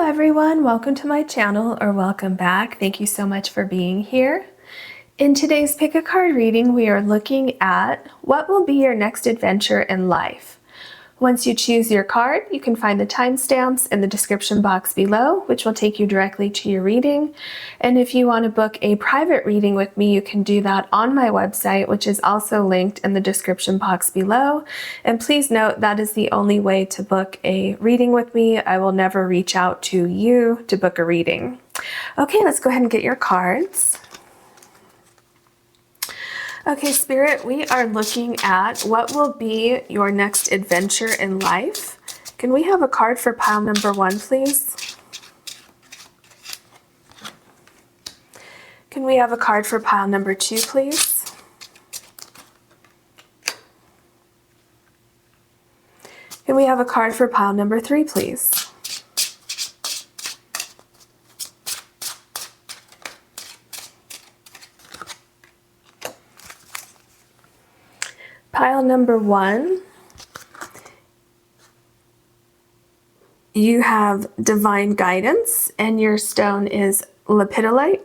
everyone, welcome to my channel, or welcome back. Thank you so much for being here. In today's pick a card reading, we are looking at what will be your next adventure in life. Once you choose your card, you can find the timestamps in the description box below, which will take you directly to your reading. And if you want to book a private reading with me, you can do that on my website, which is also linked in the description box below. And please note that is the only way to book a reading with me. I will never reach out to you to book a reading. Okay, let's go ahead and get your cards. Okay, Spirit, we are looking at what will be your next adventure in life. Can we have a card for pile number 1, please? Can we have a card for pile number 2, please? Can we have a card for pile number 3, please? Pile number 1, you have divine guidance, and your stone is Lepidolite.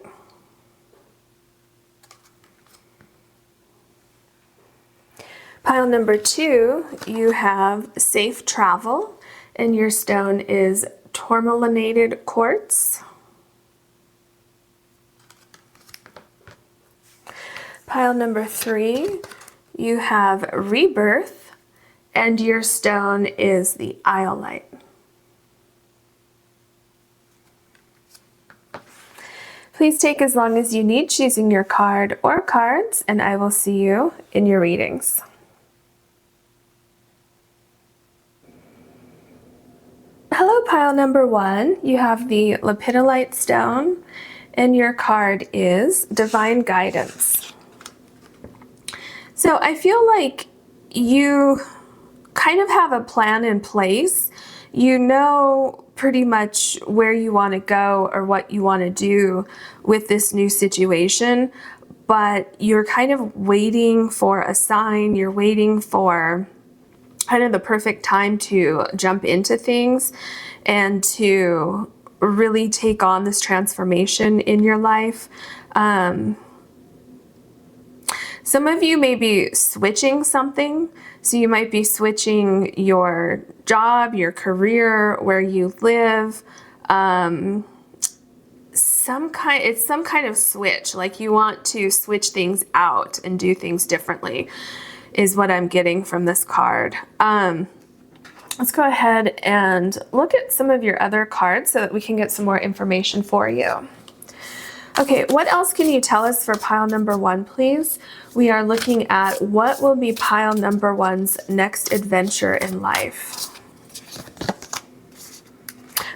Pile number 2, you have safe travel, and your stone is Tourmalinated Quartz. Pile number 3, you have rebirth, and your stone is the Iolite. Please take as long as you need choosing your card or cards, and I will see you in your readings. Hello, pile number 1. You have the Lepidolite stone, and your card is Divine Guidance. So I feel like you kind of have a plan in place. You know pretty much where you want to go or what you want to do with this new situation, but you're kind of waiting for a sign. You're waiting for kind of the perfect time to jump into things and to really take on this transformation in your life. Some of you may be switching something, so you might be switching your job, your career, where you live. It's some kind of switch, like you want to switch things out and do things differently, is what I'm getting from this card. Let's go ahead and look at some of your other cards so that we can get some more information for you. Okay, what else can you tell us for pile number 1, please? We are looking at what will be pile number 1's next adventure in life.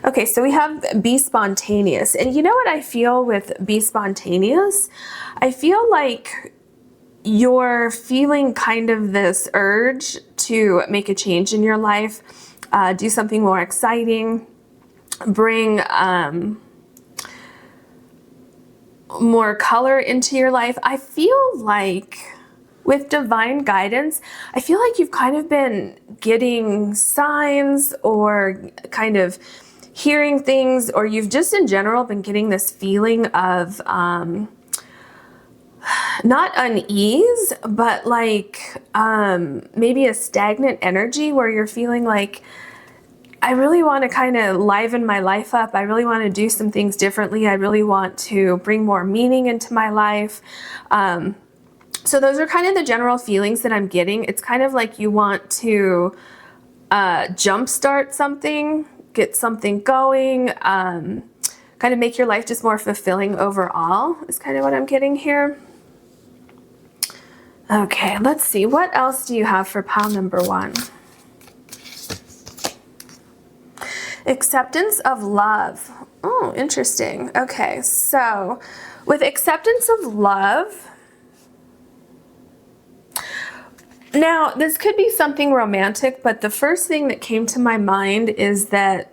Okay, so we have be spontaneous. And you know what I feel with be spontaneous? I feel like you're feeling kind of this urge to make a change in your life, do something more exciting, bring more color into your life. I feel like with divine guidance, I feel like you've kind of been getting signs or kind of hearing things, or you've just in general been getting this feeling of not unease, but like maybe a stagnant energy where you're feeling like, I really want to kind of liven my life up. I really want to do some things differently. I really want to bring more meaning into my life. So those are kind of the general feelings that I'm getting. It's kind of like you want to jumpstart something, get something going, kind of make your life just more fulfilling overall, is kind of what I'm getting here. Okay, let's see. What else do you have for pile number 1? Acceptance of love. Oh, interesting. Okay, so with acceptance of love, now this could be something romantic, but the first thing that came to my mind is that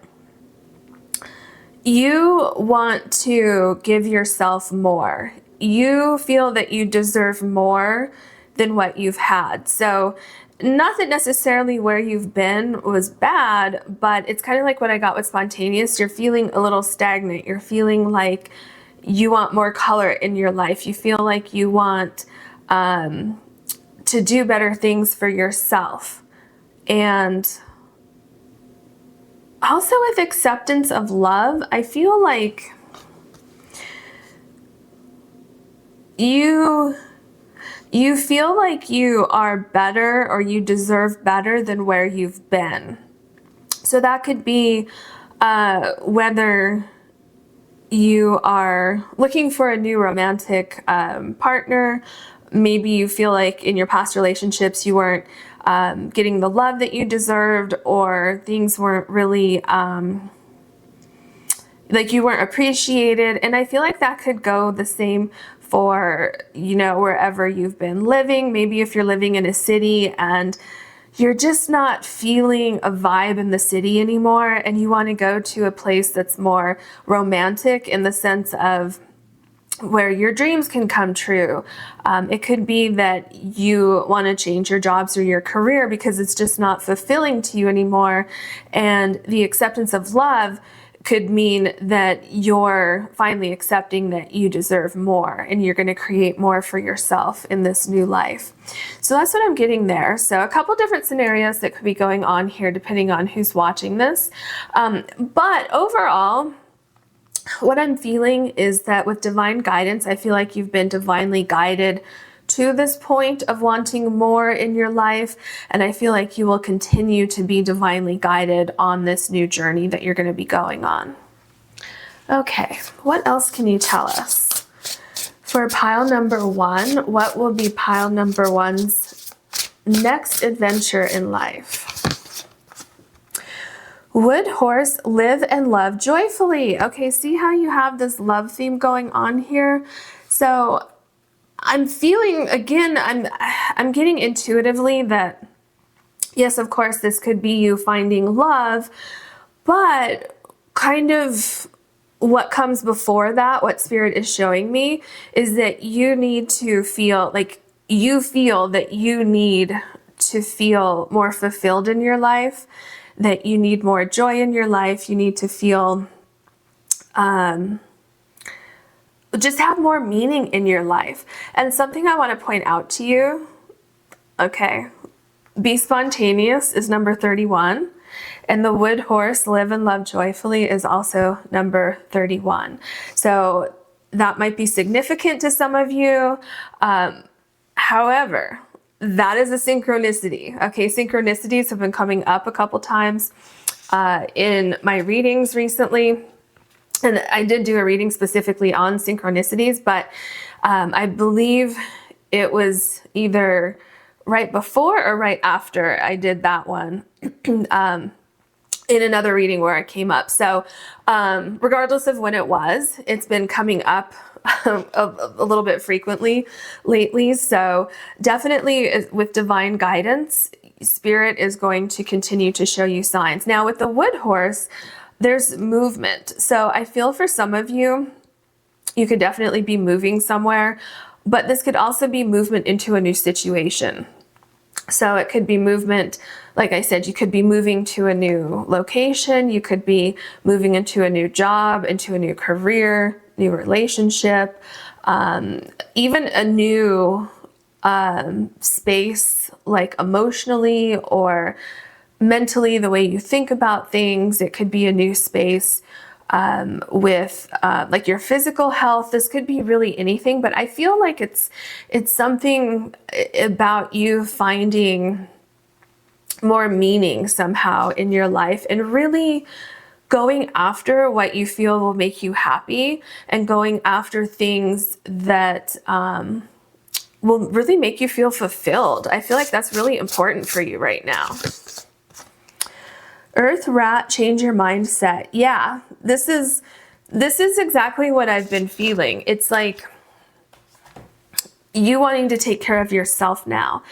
you want to give yourself more. You feel that you deserve more than what you've had. So not that necessarily where you've been was bad, but it's kind of like what I got with spontaneous. You're feeling a little stagnant. You're feeling like you want more color in your life. You feel like you want to do better things for yourself. And also with acceptance of love, I feel like you feel like you are better or you deserve better than where you've been. So that could be whether you are looking for a new romantic partner. Maybe you feel like in your past relationships you weren't getting the love that you deserved, or things weren't really like you weren't appreciated. And I feel like that could go the same for, you know, wherever you've been living. Maybe if you're living in a city and you're just not feeling a vibe in the city anymore, and you want to go to a place that's more romantic in the sense of where your dreams can come true. It could be that you want to change your jobs or your career because it's just not fulfilling to you anymore. And the acceptance of love could mean that you're finally accepting that you deserve more and you're going to create more for yourself in this new life. So that's what I'm getting there. So a couple different scenarios that could be going on here depending on who's watching this. But overall, what I'm feeling is that with divine guidance, I feel like you've been divinely guided to this point of wanting more in your life. And I feel like you will continue to be divinely guided on this new journey that you're going to be going on. Okay, what else can you tell us? For pile number 1, what will be pile number 1's next adventure in life? Wood horse, live and love joyfully. Okay, see how you have this love theme going on here? So I'm feeling, again, I'm getting intuitively that, yes, of course, this could be you finding love, but kind of what comes before that, what Spirit is showing me, is that you need to feel like you feel that you need to feel more fulfilled in your life, that you need more joy in your life. You need to feel, just have more meaning in your life. And something I want to point out to you, okay, be spontaneous is number 31. And the wood horse, live and love joyfully, is also number 31. So that might be significant to some of you. However, that is a synchronicity. Okay, synchronicities have been coming up a couple times in my readings recently. And I did do a reading specifically on synchronicities, but I believe it was either right before or right after I did that one in another reading where it came up. So regardless of when it was, it's been coming up a little bit frequently lately. So definitely with divine guidance, Spirit is going to continue to show you signs. Now with the wood horse, there's movement. So I feel for some of you, you could definitely be moving somewhere, but this could also be movement into a new situation. So it could be movement, like I said, you could be moving to a new location, you could be moving into a new job, into a new career, new relationship, even a new space, like emotionally or mentally, the way you think about things. It could be a new space with like your physical health. This could be really anything, but I feel like it's something about you finding more meaning somehow in your life and really going after what you feel will make you happy and going after things that will really make you feel fulfilled. I feel like that's really important for you right now. Earth rat, change your mindset. Yeah, this is exactly what I've been feeling. It's like you wanting to take care of yourself now.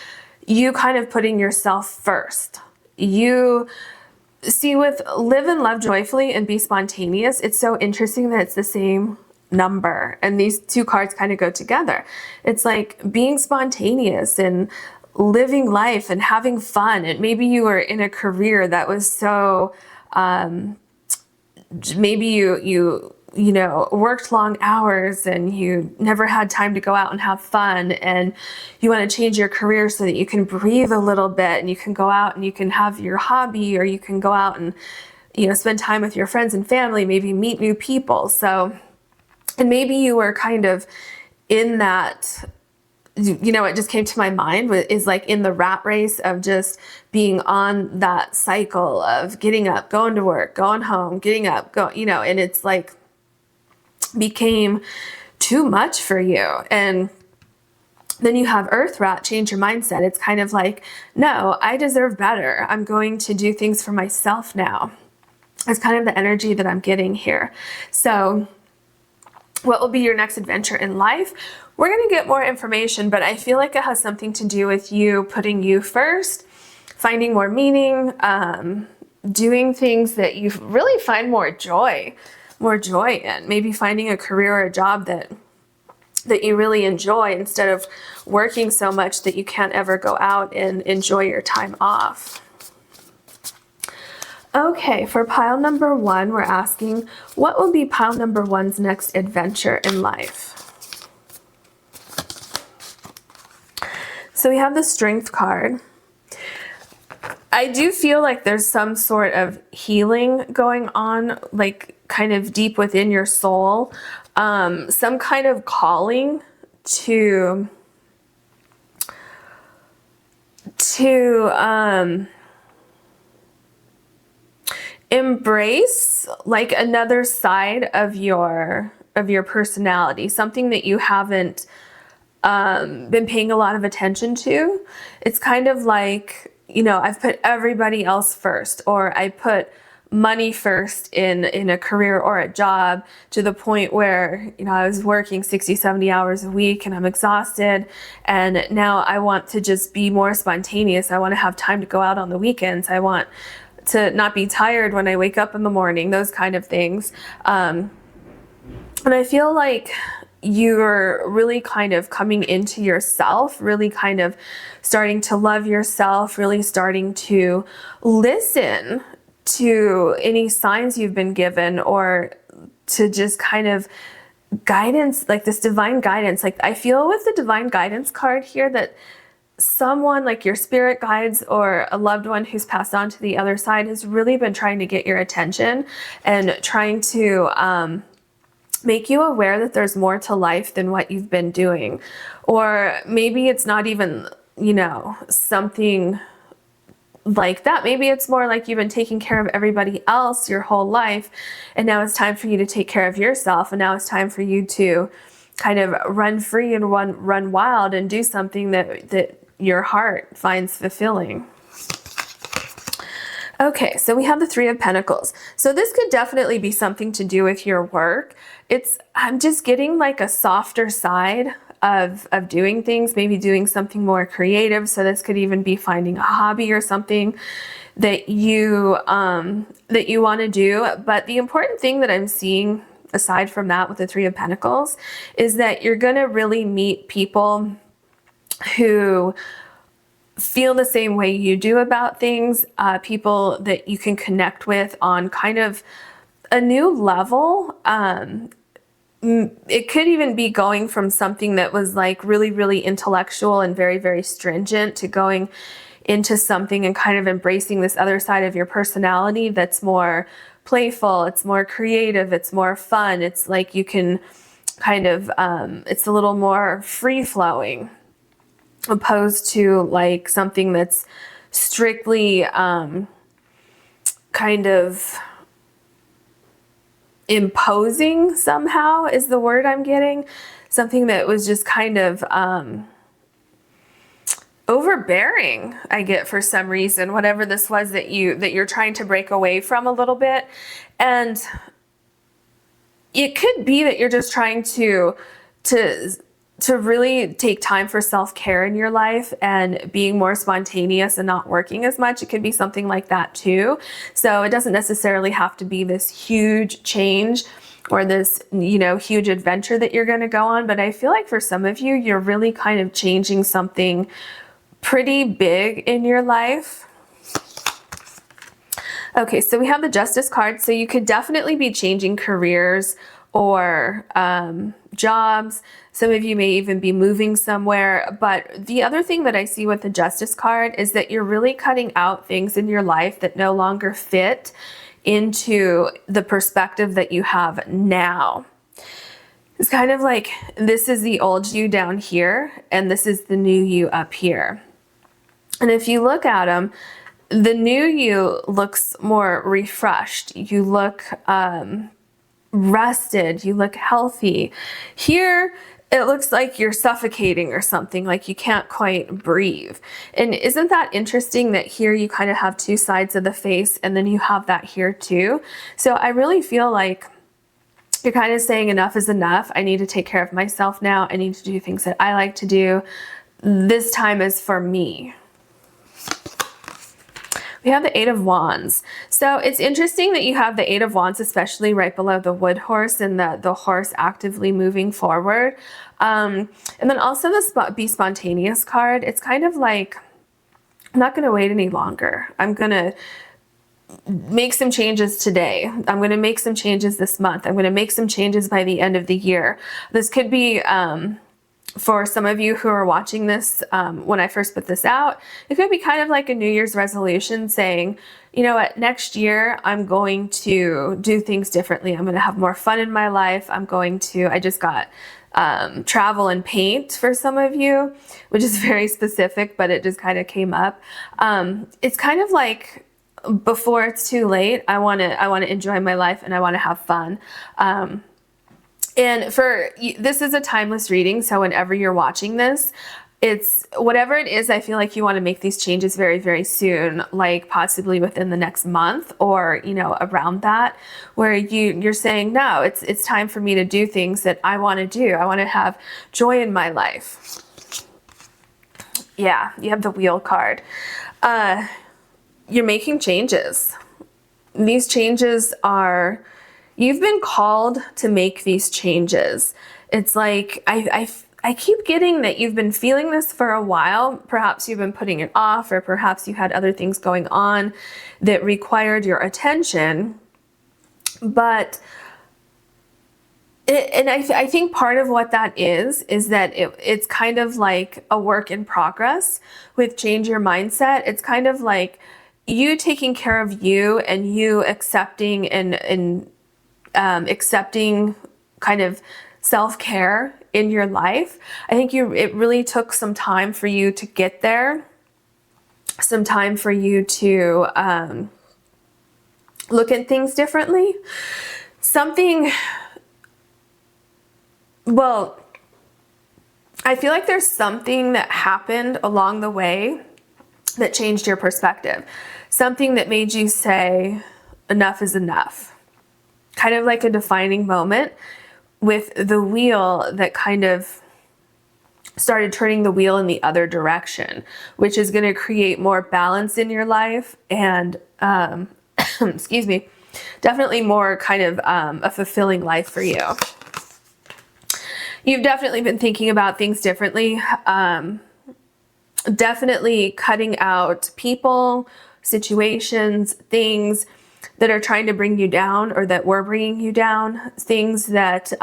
You kind of putting yourself first. You see, with live and love joyfully and be spontaneous, it's so interesting that it's the same number and these two cards kind of go together. It's like being spontaneous and living life and having fun. And maybe you were in a career that was so, maybe you know, worked long hours and you never had time to go out and have fun, and you want to change your career so that you can breathe a little bit and you can go out and you can have your hobby, or you can go out and, you know, spend time with your friends and family, maybe meet new people. So, and maybe you were kind of in that, you know, it just came to my mind is like in the rat race of just being on that cycle of getting up, going to work, going home, getting up, you know, and it's like became too much for you. And then you have earth rat, change your mindset. It's kind of like, no, I deserve better. I'm going to do things for myself now. It's kind of the energy that I'm getting here. So what will be your next adventure in life? We're going to get more information, but I feel like it has something to do with you putting you first, finding more meaning, doing things that you really find more joy in, maybe finding a career or a job that you really enjoy, instead of working so much that you can't ever go out and enjoy your time off. Okay, for pile number 1, we're asking, what will be pile number 1's next adventure in life? So we have the Strength card. I do feel like there's some sort of healing going on, like kind of deep within your soul. Some kind of calling to embrace like another side of your personality, something that you haven't been paying a lot of attention to. It's kind of like, you know, I've put everybody else first, or I put money first in a career or a job, to the point where, you know, I was working 60, 70 hours a week and I'm exhausted. And now I want to just be more spontaneous. I want to have time to go out on the weekends. I want to not be tired when I wake up in the morning, those kind of things. And I feel like you're really kind of coming into yourself, really kind of starting to love yourself, really starting to listen to any signs you've been given, or to just kind of guidance, like this divine guidance. Like I feel with the divine guidance card here that someone like your spirit guides or a loved one who's passed on to the other side has really been trying to get your attention and trying to make you aware that there's more to life than what you've been doing. Or maybe it's not even, you know, something like that. Maybe it's more like you've been taking care of everybody else your whole life, and now it's time for you to take care of yourself, and now it's time for you to kind of run free and run wild and do something that your heart finds fulfilling. Okay, so we have the 3 of Pentacles. So this could definitely be something to do with your work. I'm just getting like a softer side of doing things, maybe doing something more creative. So this could even be finding a hobby or something that you want to do. But the important thing that I'm seeing aside from that with the 3 of Pentacles is that you're going to really meet people who feel the same way you do about things, people that you can connect with on kind of a new level. It could even be going from something that was like really, really intellectual and very, very stringent to going into something and kind of embracing this other side of your personality that's more playful, it's more creative, it's more fun. It's like you can kind of, it's a little more free-flowing, opposed to like something that's strictly kind of imposing somehow is the word I'm getting. Something that was just kind of overbearing, I get, for some reason, whatever this was that you're trying to break away from a little bit. And it could be that you're just trying to really take time for self-care in your life and being more spontaneous and not working as much. It could be something like that too. So it doesn't necessarily have to be this huge change or this, you know, huge adventure that you're going to go on. But I feel like for some of you, you're really kind of changing something pretty big in your life. Okay, so we have the Justice card. So you could definitely be changing careers or jobs. Some of you may even be moving somewhere. But the other thing that I see with the Justice card is that you're really cutting out things in your life that no longer fit into the perspective that you have now. It's kind of like this is the old you down here, and this is the new you up here. And if you look at them, the new you looks more refreshed. You look rested. You look healthy. Here, it looks like you're suffocating or something, like you can't quite breathe. And isn't that interesting that here you kind of have two sides of the face, and then you have that here too? So I really feel like you're kind of saying enough is enough. I need to take care of myself now. I need to do things that I like to do. This time is for me. We have the Eight of Wands. So it's interesting that you have the Eight of Wands, especially right below the wood horse and the horse actively moving forward. And then also the Be Spontaneous card. It's kind of like, I'm not going to wait any longer. I'm going to make some changes today. I'm going to make some changes this month. I'm going to make some changes by the end of the year. This could be for some of you who are watching this, when I first put this out, it could be kind of like a New Year's resolution saying, you know what, next year I'm going to do things differently. I'm going to have more fun in my life. I just got travel and paint for some of you, which is very specific, but it just kind of came up. It's kind of like before it's too late, I want to enjoy my life and I want to have fun. And this is a timeless reading, so whenever you're watching this, it's whatever it is, I feel like you want to make these changes very, very soon, like possibly within the next month or, around that, where you're saying, no, it's time for me to do things that I want to do. I want to have joy in my life. Yeah, you have the Wheel card. You're making changes. These changes are... You've been called to make these changes. It's like, I keep getting that you've been feeling this for a while. Perhaps you've been putting it off, or perhaps you had other things going on that required your attention. But, I think part of what that is that it's kind of like a work in progress with Change Your Mindset. It's kind of like you taking care of you and you accepting and accepting kind of self-care in your life. I think it really took some time for you to get there, some time for you to look at things differently. I feel like there's something that happened along the way that changed your perspective. Something that made you say, enough is enough. Kind of like a defining moment with the wheel that kind of started turning the wheel in the other direction, which is going to create more balance in your life and, excuse me, definitely more kind of a fulfilling life for you. You've definitely been thinking about things differently. Definitely cutting out people, situations, things that are trying to bring you down or that were bringing you down, things that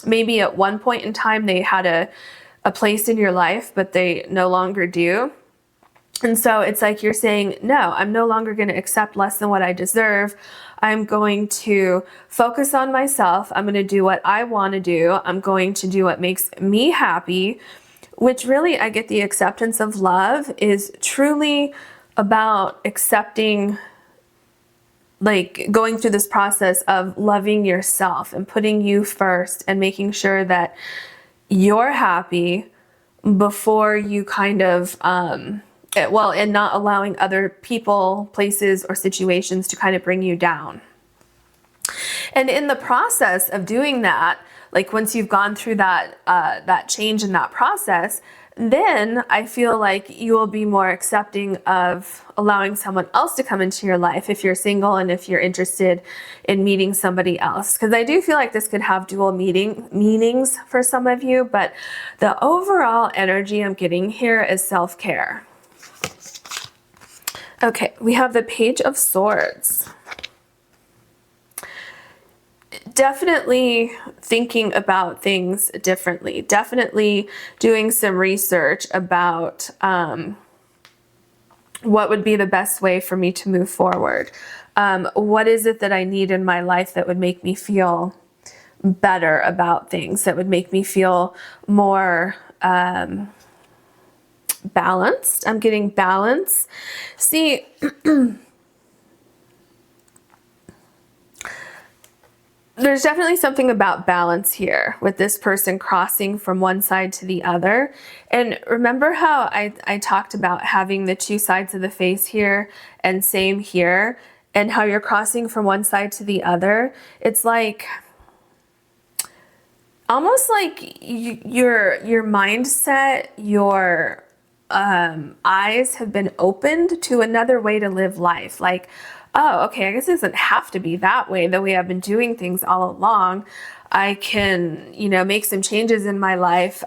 maybe at one point in time they had a place in your life, but they no longer do. And so it's like you're saying, no, I'm no longer going to accept less than what I deserve. I'm going to focus on myself. I'm going to do what I want to do. I'm going to do what makes me happy, which really I get the acceptance of love is truly about accepting, like going through this process of loving yourself and putting you first and making sure that you're happy before you kind of, and not allowing other people, places, or situations to kind of bring you down. And in the process of doing that, like once you've gone through that change in that process, then I feel like you will be more accepting of allowing someone else to come into your life if you're single and if you're interested in meeting somebody else. Because I do feel like this could have dual meanings for some of you, but the overall energy I'm getting here is self-care. Okay, we have the Page of Swords. Definitely thinking about things differently. Definitely doing some research about what would be the best way for me to move forward. What is it that I need in my life that would make me feel better about things, that would make me feel more balanced? I'm getting balance. See, there's definitely something about balance here with this person crossing from one side to the other. And remember how I talked about having the two sides of the face here and same here, and how you're crossing from one side to the other? It's like almost like your mindset, your eyes have been opened to another way to live life. Like, oh, okay, I guess it doesn't have to be that way, the way I've been doing things all along. I can, make some changes in my life.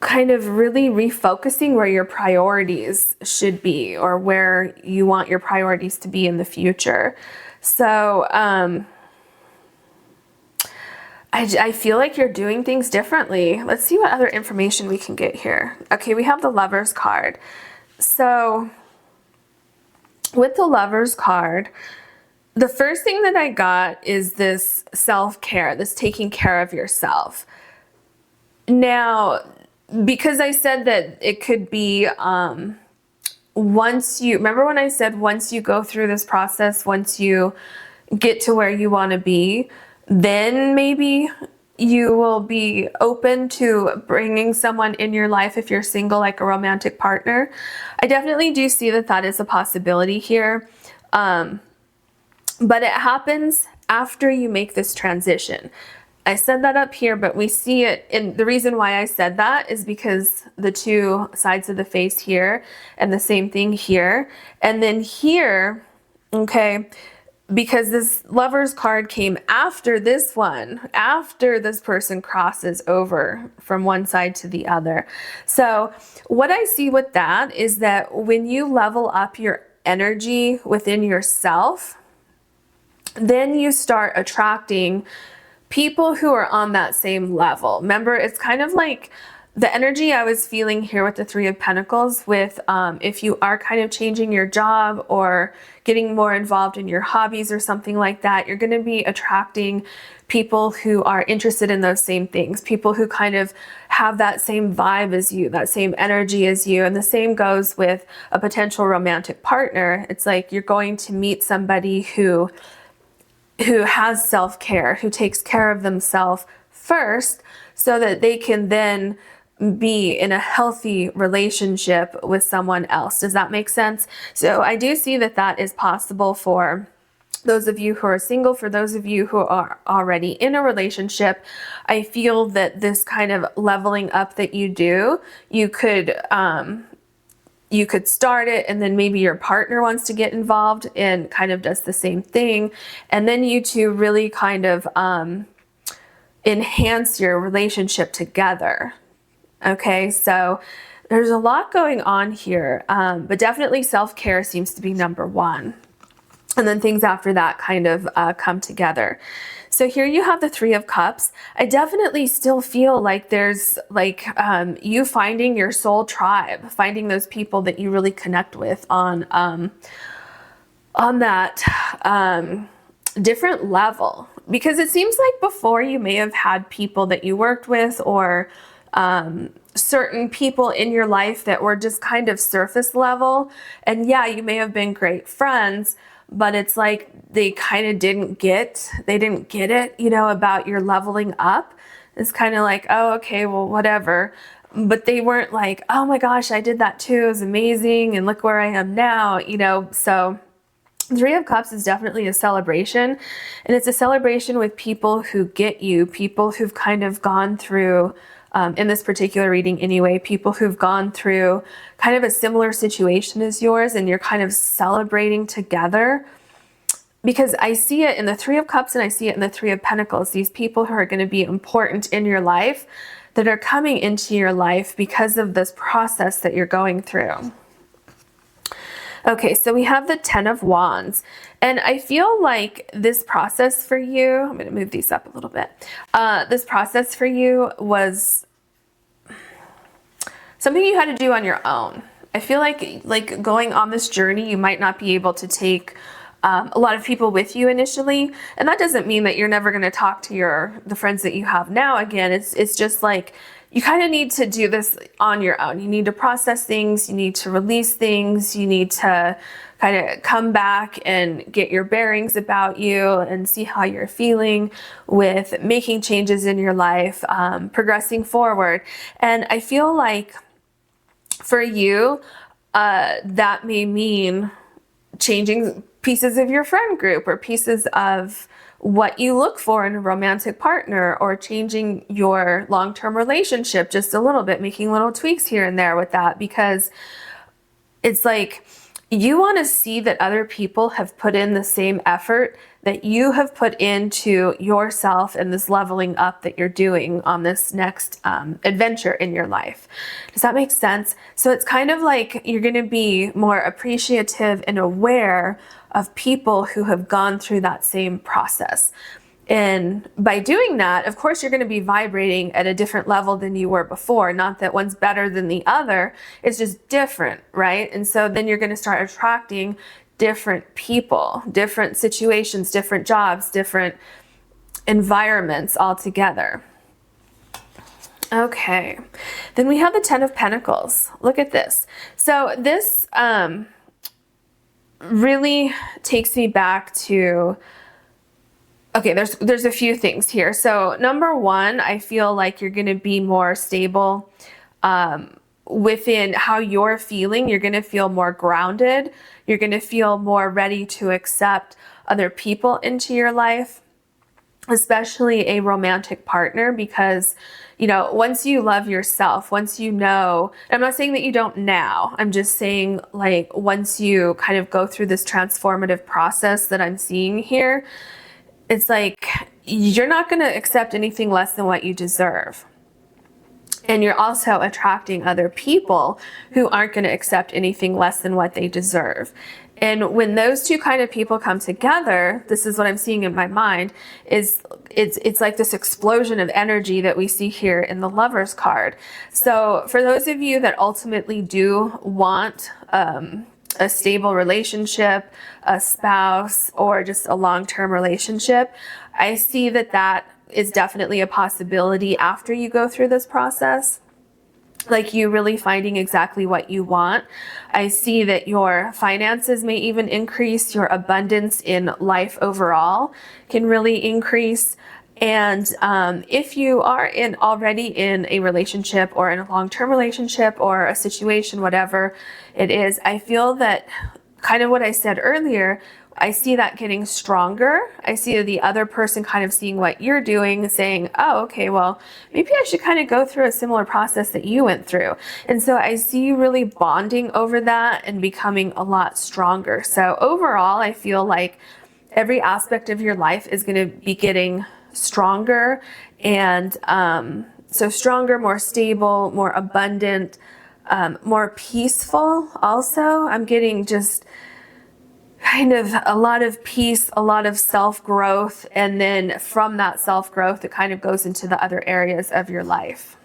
Kind of really refocusing where your priorities should be, or where you want your priorities to be in the future. So, I feel like you're doing things differently. Let's see what other information we can get here. Okay, we have the Lover's card. So with the Lover's card, the first thing that I got is this self-care, this taking care of yourself. Now, because I said that it could be remember when I said once you go through this process, once you get to where you want to be, then maybe you will be open to bringing someone in your life if you're single, like a romantic partner. I definitely do see that that is a possibility here. But it happens after you make this transition. I said that up here, but we see it, and the reason why I said that is because the two sides of the face here and the same thing here. And then here, okay, because this Lover's card came after this one, after this person crosses over from one side to the other. So what I see with that is that when you level up your energy within yourself, then you start attracting people who are on that same level. Remember, it's kind of like the energy I was feeling here with the Three of Pentacles with if you are kind of changing your job or getting more involved in your hobbies or something like that, you're going to be attracting people who are interested in those same things, people who kind of have that same vibe as you, that same energy as you. And the same goes with a potential romantic partner. It's like you're going to meet somebody who has self-care, who takes care of themselves first so that they can then be in a healthy relationship with someone else. Does that make sense? So I do see that that is possible for those of you who are single. For those of you who are already in a relationship, I feel that this kind of leveling up that you do, you could start it, and then maybe your partner wants to get involved and kind of does the same thing. And then you two really kind of enhance your relationship together. Okay, so there's a lot going on here, but definitely self-care seems to be number one. And then things after that kind of come together. So here you have the Three of Cups. I definitely still feel like there's like you finding your soul tribe, finding those people that you really connect with on that different level. Because it seems like before you may have had people that you worked with, or certain people in your life that were just kind of surface level. And yeah, you may have been great friends, but it's like they kind of didn't get it, about your leveling up. It's kind of like, oh, okay, well, whatever. But they weren't like, oh my gosh, I did that too. It was amazing. And look where I am now, So Three of Cups is definitely a celebration. And it's a celebration with people who get you, people who've kind of gone through in this particular reading anyway, people who've gone through kind of a similar situation as yours, and you're kind of celebrating together. Because I see it in the Three of Cups and I see it in the Three of Pentacles. These people who are going to be important in your life that are coming into your life because of this process that you're going through. Okay, so we have the Ten of Wands. And I feel like this process for you, I'm going to move these up a little bit. This process for you was something you had to do on your own. I feel like going on this journey, you might not be able to take a lot of people with you initially, and that doesn't mean that you're never going to talk to the friends that you have now again. It's just like you kind of need to do this on your own. You need to process things, you need to release things, you need to kind of come back and get your bearings about you and see how you're feeling with making changes in your life, progressing forward. And I feel like for you, that may mean changing pieces of your friend group or pieces of what you look for in a romantic partner, or changing your long-term relationship just a little bit, making little tweaks here and there with that, because it's like you want to see that other people have put in the same effort that you have put into yourself and this leveling up that you're doing on this next adventure in your life. Does that make sense? So it's kind of like you're going to be more appreciative and aware of people who have gone through that same process. And by doing that, of course, you're going to be vibrating at a different level than you were before. Not that one's better than the other, it's just different, right? And so then you're going to start attracting different people, different situations, different jobs, different environments altogether. Okay, then we have the Ten of Pentacles. Look at this. So this really takes me back to, okay, there's a few things here. So number one, I feel like you're going to be more stable within how you're feeling. You're going to feel more grounded. You're going to feel more ready to accept other people into your life, especially a romantic partner, because, you know, once you love yourself, once you know, I'm not saying that you don't now, I'm just saying like once you kind of go through this transformative process that I'm seeing here, it's like you're not going to accept anything less than what you deserve. And you're also attracting other people who aren't going to accept anything less than what they deserve. And when those two kind of people come together, this is what I'm seeing in my mind, is it's like this explosion of energy that we see here in the Lovers card. So for those of you that ultimately do want a stable relationship, a spouse, or just a long-term relationship, I see that that is definitely a possibility after you go through this process. Like you really finding exactly what you want. I see that your finances may even increase, your abundance in life overall can really increase. And if you are already in a relationship or in a long-term relationship or a situation, whatever it is, I feel that kind of what I said earlier, I see that getting stronger. I see the other person kind of seeing what you're doing, saying, oh, okay, well, maybe I should kind of go through a similar process that you went through. And so I see you really bonding over that and becoming a lot stronger. So overall, I feel like every aspect of your life is going to be getting stronger. And so stronger, more stable, more abundant, more peaceful also. I'm getting just kind of a lot of peace, a lot of self-growth, and then from that self-growth, it kind of goes into the other areas of your life.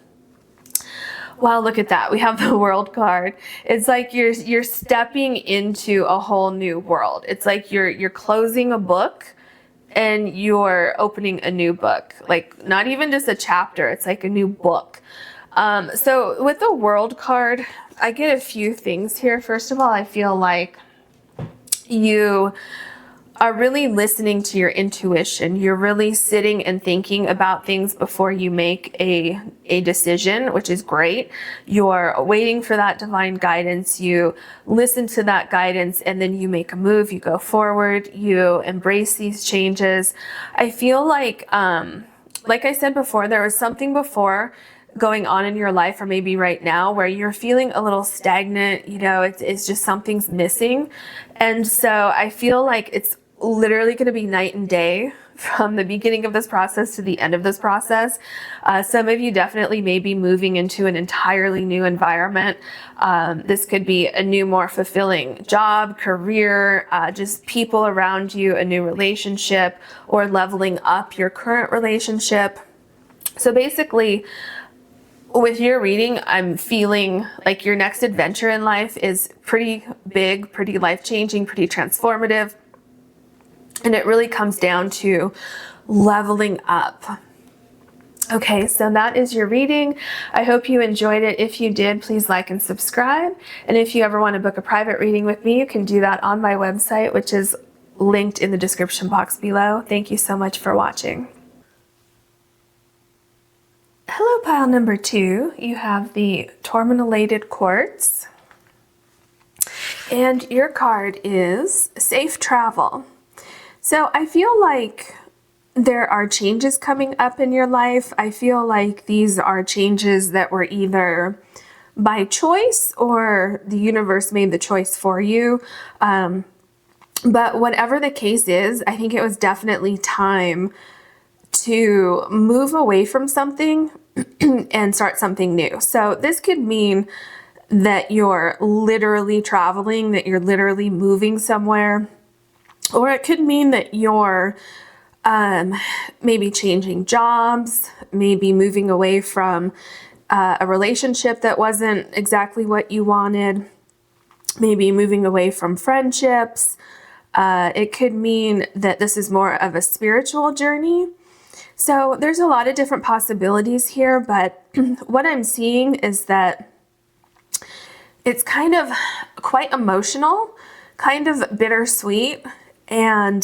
Wow, look at that. We have the World card. It's like you're stepping into a whole new world. It's like you're closing a book and you're opening a new book. Like not even just a chapter, it's like a new book. So with the World card, I get a few things here. First of all, I feel like you are really listening to your intuition. You're really sitting and thinking about things before you make a decision, which is great. You're waiting for that divine guidance. You listen to that guidance and then you make a move. You go forward. You embrace these changes. I feel like I said before, there was something before going on in your life, or maybe right now, where you're feeling a little stagnant, you know, it's just something's missing. And so I feel like it's literally going to be night and day from the beginning of this process to the end of this process. Some of you definitely may be moving into an entirely new environment. This could be a new, more fulfilling job, career, just people around you, a new relationship, or leveling up your current relationship. So basically, with your reading, I'm feeling like your next adventure in life is pretty big, pretty life-changing, pretty transformative. And it really comes down to leveling up. Okay, so that is your reading. I hope you enjoyed it. If you did, please like and subscribe. And if you ever want to book a private reading with me, you can do that on my website, which is linked in the description box below. Thank you so much for watching. Hello, pile number 2. You have the Tourmalinated Quartz. And your card is Safe Travel. So I feel like there are changes coming up in your life. I feel like these are changes that were either by choice or the universe made the choice for you. But whatever the case is, I think it was definitely time to move away from something and start something new. So this could mean that you're literally traveling, that you're literally moving somewhere. Or it could mean that you're maybe changing jobs, maybe moving away from a relationship that wasn't exactly what you wanted, maybe moving away from friendships. It could mean that this is more of a spiritual journey. So there's a lot of different possibilities here, but what I'm seeing is that it's kind of quite emotional, kind of bittersweet. And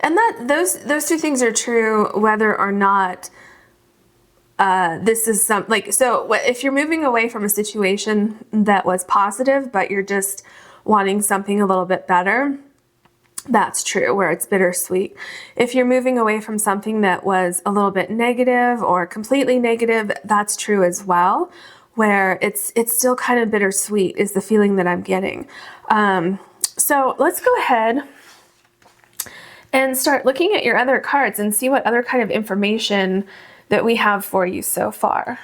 that those two things are true whether or not this is so if you're moving away from a situation that was positive, but you're just wanting something a little bit better, that's true, where it's bittersweet. If you're moving away from something that was a little bit negative or completely negative, that's true as well, where it's still kind of bittersweet is the feeling that I'm getting. So let's go ahead and start looking at your other cards and see what other kind of information that we have for you so far,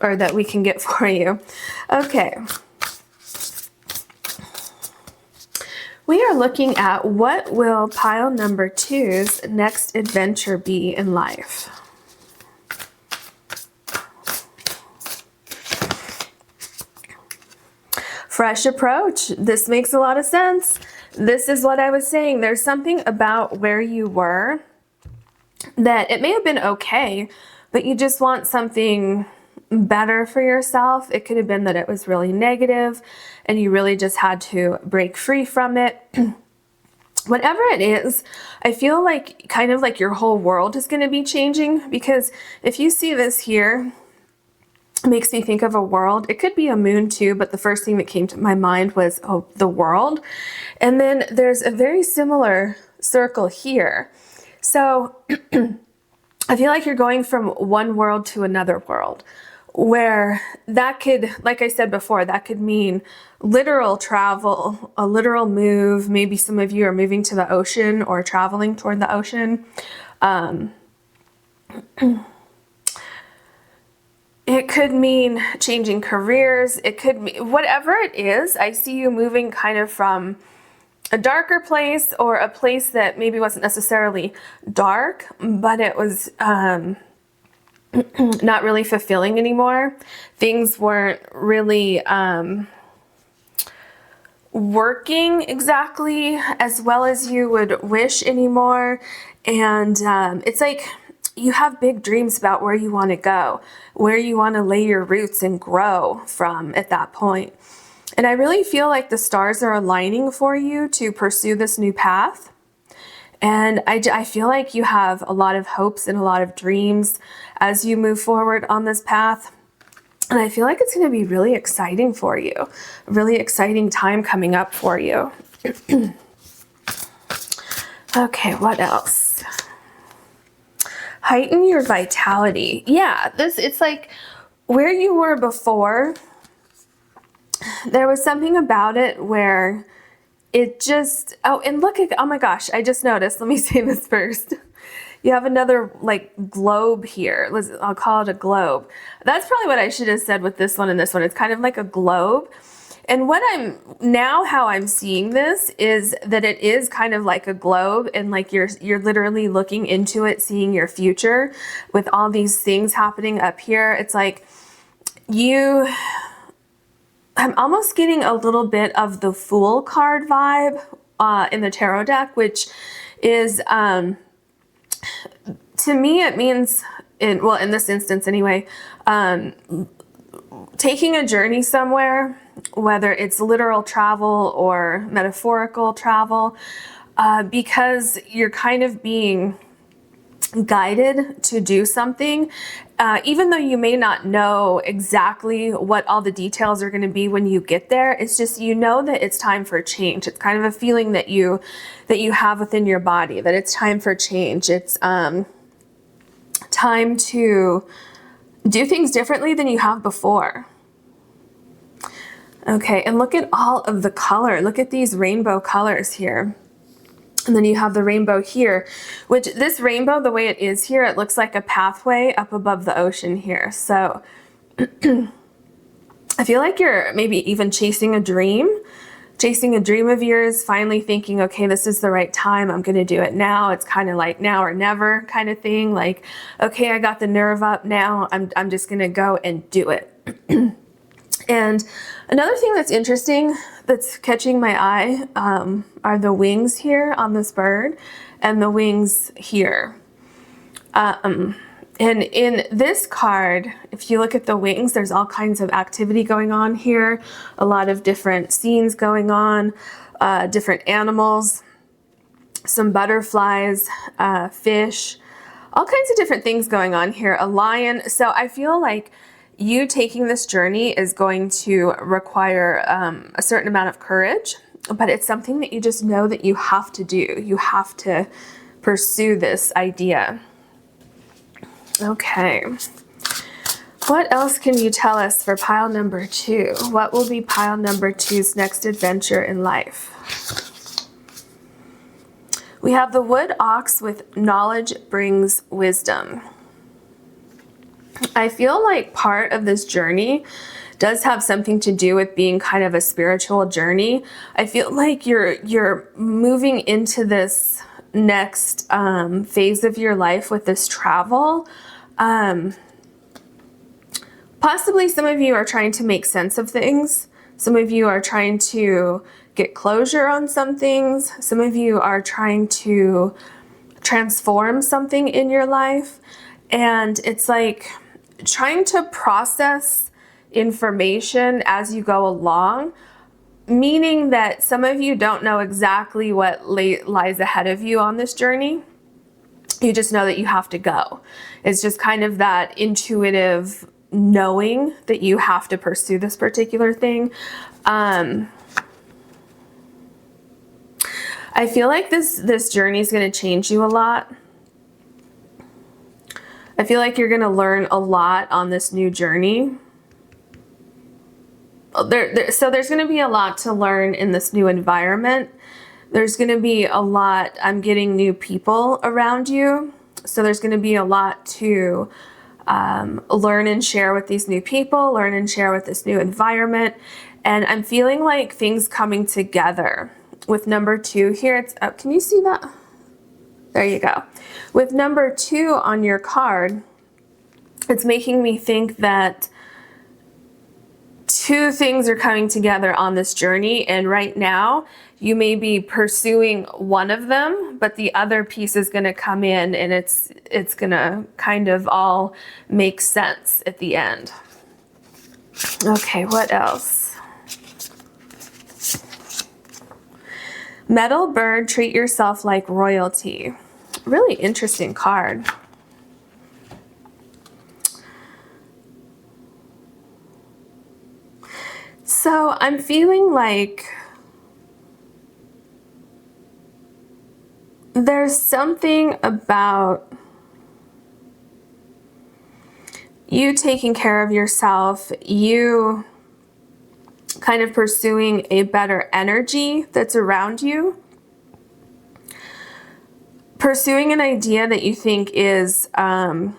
or that we can get for you. Okay. We are looking at what will pile number 2's next adventure be in life. Fresh approach. This makes a lot of sense. This is what I was saying. There's something about where you were that it may have been okay, but you just want something better for yourself. It could have been that it was really negative and you really just had to break free from it. Whatever it is, I feel like kind of like your whole world is going to be changing, because if you see this here, it makes me think of a world. It could be a moon too, but the first thing that came to my mind was, oh, the world. And then there's a very similar circle here. So I feel like you're going from one world to another world, where that could, like I said before, that could mean literal travel, a literal move. Maybe some of you are moving to the ocean or traveling toward the ocean. It could mean changing careers. It could mean whatever it is. I see you moving kind of from a darker place, or a place that maybe wasn't necessarily dark, but it was not really fulfilling anymore. Things weren't really working exactly as well as you would wish anymore. And it's like you have big dreams about where you want to go, where you want to lay your roots and grow from at that point. And I really feel like the stars are aligning for you to pursue this new path. And I feel like you have a lot of hopes and a lot of dreams as you move forward on this path. And I feel like it's going to be really exciting for you. A really exciting time coming up for you. Okay, what else? Heighten your vitality. Yeah, it's like where you were before, there was something about it where it just, oh, and look at, oh my gosh, I just noticed, let me say this first. You have another like globe here. I'll call it a globe. That's probably what I should have said with this one and this one. It's kind of like a globe. And how I'm seeing this is that it is kind of like a globe, and like you're literally looking into it, seeing your future with all these things happening up here. It's like I'm almost getting a little bit of the Fool card vibe in the tarot deck, which is, to me, it means, in this instance anyway, taking a journey somewhere, whether it's literal travel or metaphorical travel, because you're kind of being guided to do something, even though you may not know exactly what all the details are going to be when you get there. It's just, you know that it's time for change. It's kind of a feeling that you have within your body, that it's time for change. It's time to do things differently than you have before. Okay, and look at all of the color. Look at these rainbow colors here. And then you have the rainbow here, which this rainbow, the way it is here, it looks like a pathway up above the ocean here. So I feel like you're maybe even chasing a dream of yours, finally thinking, okay, this is the right time. I'm going to do it now. It's kind of like now or never kind of thing. Like, okay, I got the nerve up now. I'm just going to go and do it. And another thing that's interesting, that's catching my eye, are the wings here on this bird and the wings here. And in this card, if you look at the wings, there's all kinds of activity going on here, a lot of different scenes going on, different animals, some butterflies, fish, all kinds of different things going on here, a lion. So I feel like you taking this journey is going to require a certain amount of courage, but it's something that you just know that you have to do. You have to pursue this idea. Okay. What else can you tell us for pile number 2? What will be pile number 2's next adventure in life? We have the wood ox with knowledge brings wisdom. I feel like part of this journey does have something to do with being kind of a spiritual journey. I feel like you're moving into this next phase of your life with this travel. Possibly some of you are trying to make sense of things. Some of you are trying to get closure on some things. Some of you are trying to transform something in your life. And it's like trying to process information as you go along, meaning that some of you don't know exactly what lies ahead of you on this journey. You just know that you have to go. It's just kind of that intuitive knowing that you have to pursue this particular thing. I feel like this journey is going to change you a lot. I feel like you're going to learn a lot on this new journey. So there's going to be a lot to learn in this new environment. There's going to be a lot, I'm getting new people around you. So there's going to be a lot to learn and share with these new people, learn and share with this new environment. And I'm feeling like things coming together. With number 2 here, it's up. Can you see that? There you go. With number 2 on your card, it's making me think that 2 things are coming together on this journey, and right now you may be pursuing one of them, but the other piece is going to come in, and it's going to kind of all make sense at the end. Okay, what else? Metal bird, treat yourself like royalty. Really interesting card. So I'm feeling like there's something about you taking care of yourself, you kind of pursuing a better energy that's around you, pursuing an idea that you think is an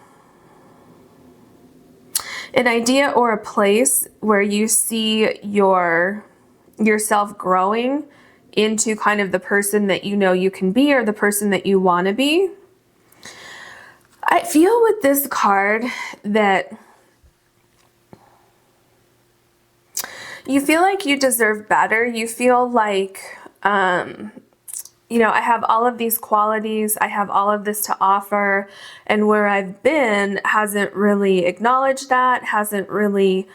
idea or a place where you see yourself growing into kind of the person that you know you can be, or the person that you want to be. I feel with this card that you feel like you deserve better. You feel like, you know, I have all of these qualities, I have all of this to offer, and where I've been hasn't really acknowledged that, hasn't really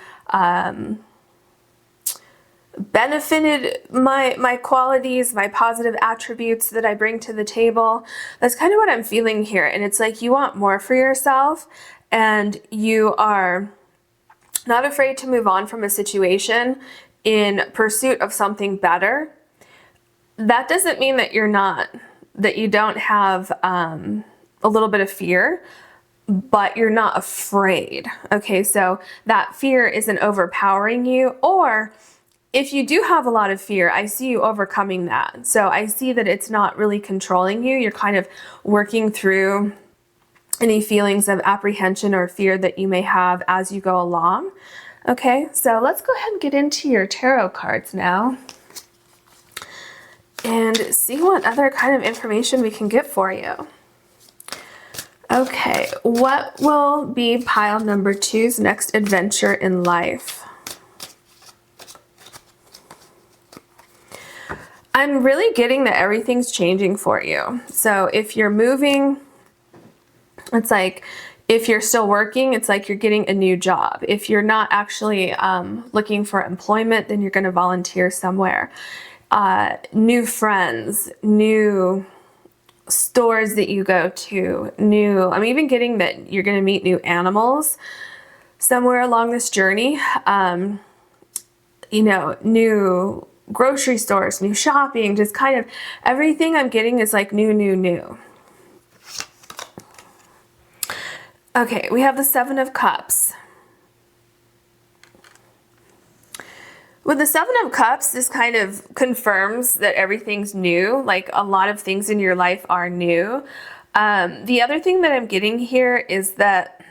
benefited my qualities, my positive attributes that I bring to the table. That's kind of what I'm feeling here. And it's like you want more for yourself, and you are not afraid to move on from a situation in pursuit of something better. That doesn't mean that you don't have a little bit of fear, but you're not afraid. Okay, so that fear isn't overpowering you, or if you do have a lot of fear, I see you overcoming that. So I see that it's not really controlling you. You're kind of working through any feelings of apprehension or fear that you may have as you go along. Okay, so let's go ahead and get into your tarot cards now and see what other kind of information we can get for you. Okay, what will be pile number 2's next adventure in life? I'm really getting that everything's changing for you. So if you're moving, it's like, if you're still working, it's like you're getting a new job. If you're not actually looking for employment, then you're going to volunteer somewhere. New friends, new stores that you go to, I'm even getting that you're going to meet new animals somewhere along this journey. You know, new grocery stores, new shopping, just kind of everything I'm getting is like new. Okay, we have the 7 of Cups. With the 7 of Cups, this kind of confirms that everything's new, like a lot of things in your life are new. The other thing that I'm getting here is that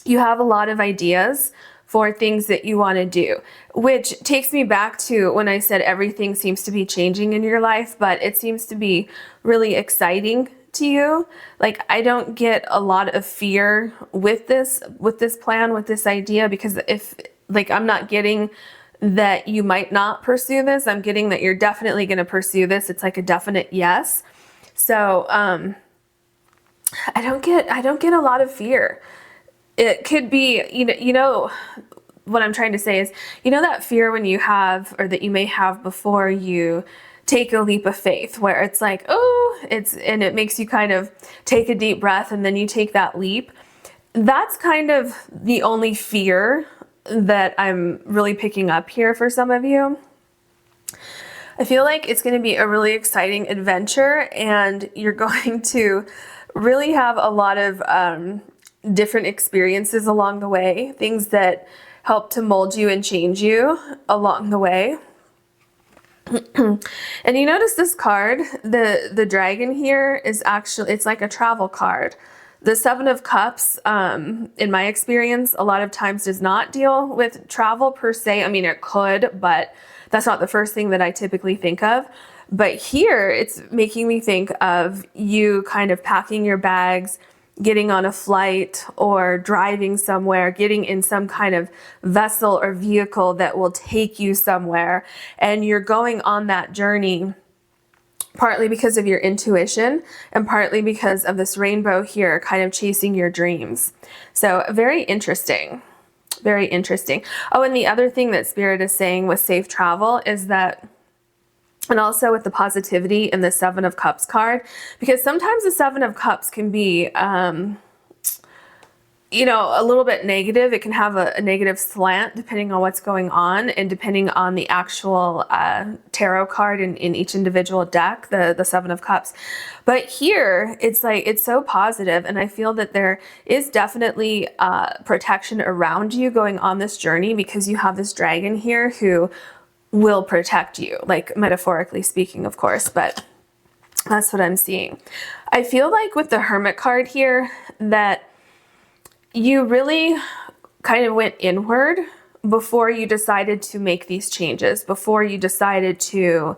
you have a lot of ideas for things that you want to do, which takes me back to when I said everything seems to be changing in your life, but it seems to be really exciting to you. Like, I don't get a lot of fear with this plan, with this idea, because I'm not getting that you might not pursue this. I'm getting that you're definitely going to pursue this. It's like a definite yes. So, I don't get a lot of fear. It could be, you know, what I'm trying to say is, you know, that fear when you have, or that you may have before you take a leap of faith, where it's like, and it makes you kind of take a deep breath and then you take that leap. That's kind of the only fear that I'm really picking up here for some of you. I feel like it's going to be a really exciting adventure, and you're going to really have a lot of different experiences along the way, things that help to mold you and change you along the way. And you notice this card, the dragon here is actually, it's like a travel card. The 7 of Cups, in my experience, a lot of times does not deal with travel per se. I mean, it could, but that's not the first thing that I typically think of. But here, it's making me think of you kind of packing your bags, getting on a flight, or driving somewhere, getting in some kind of vessel or vehicle that will take you somewhere. And you're going on that journey partly because of your intuition, and partly because of this rainbow here kind of chasing your dreams. So very interesting. Very interesting. Oh, and the other thing that Spirit is saying with safe travel is that, and also with the positivity in the 7 of Cups card, because sometimes the 7 of Cups can be you know, a little bit negative. It can have a negative slant depending on what's going on and depending on the actual tarot card in each individual deck, the Seven of Cups. But here, it's like, it's so positive, and I feel that there is definitely protection around you going on this journey, because you have this dragon here who will protect you, like metaphorically speaking, of course, but that's what I'm seeing. I feel like with the Hermit card here that you really kind of went inward before you decided to make these changes, before you decided to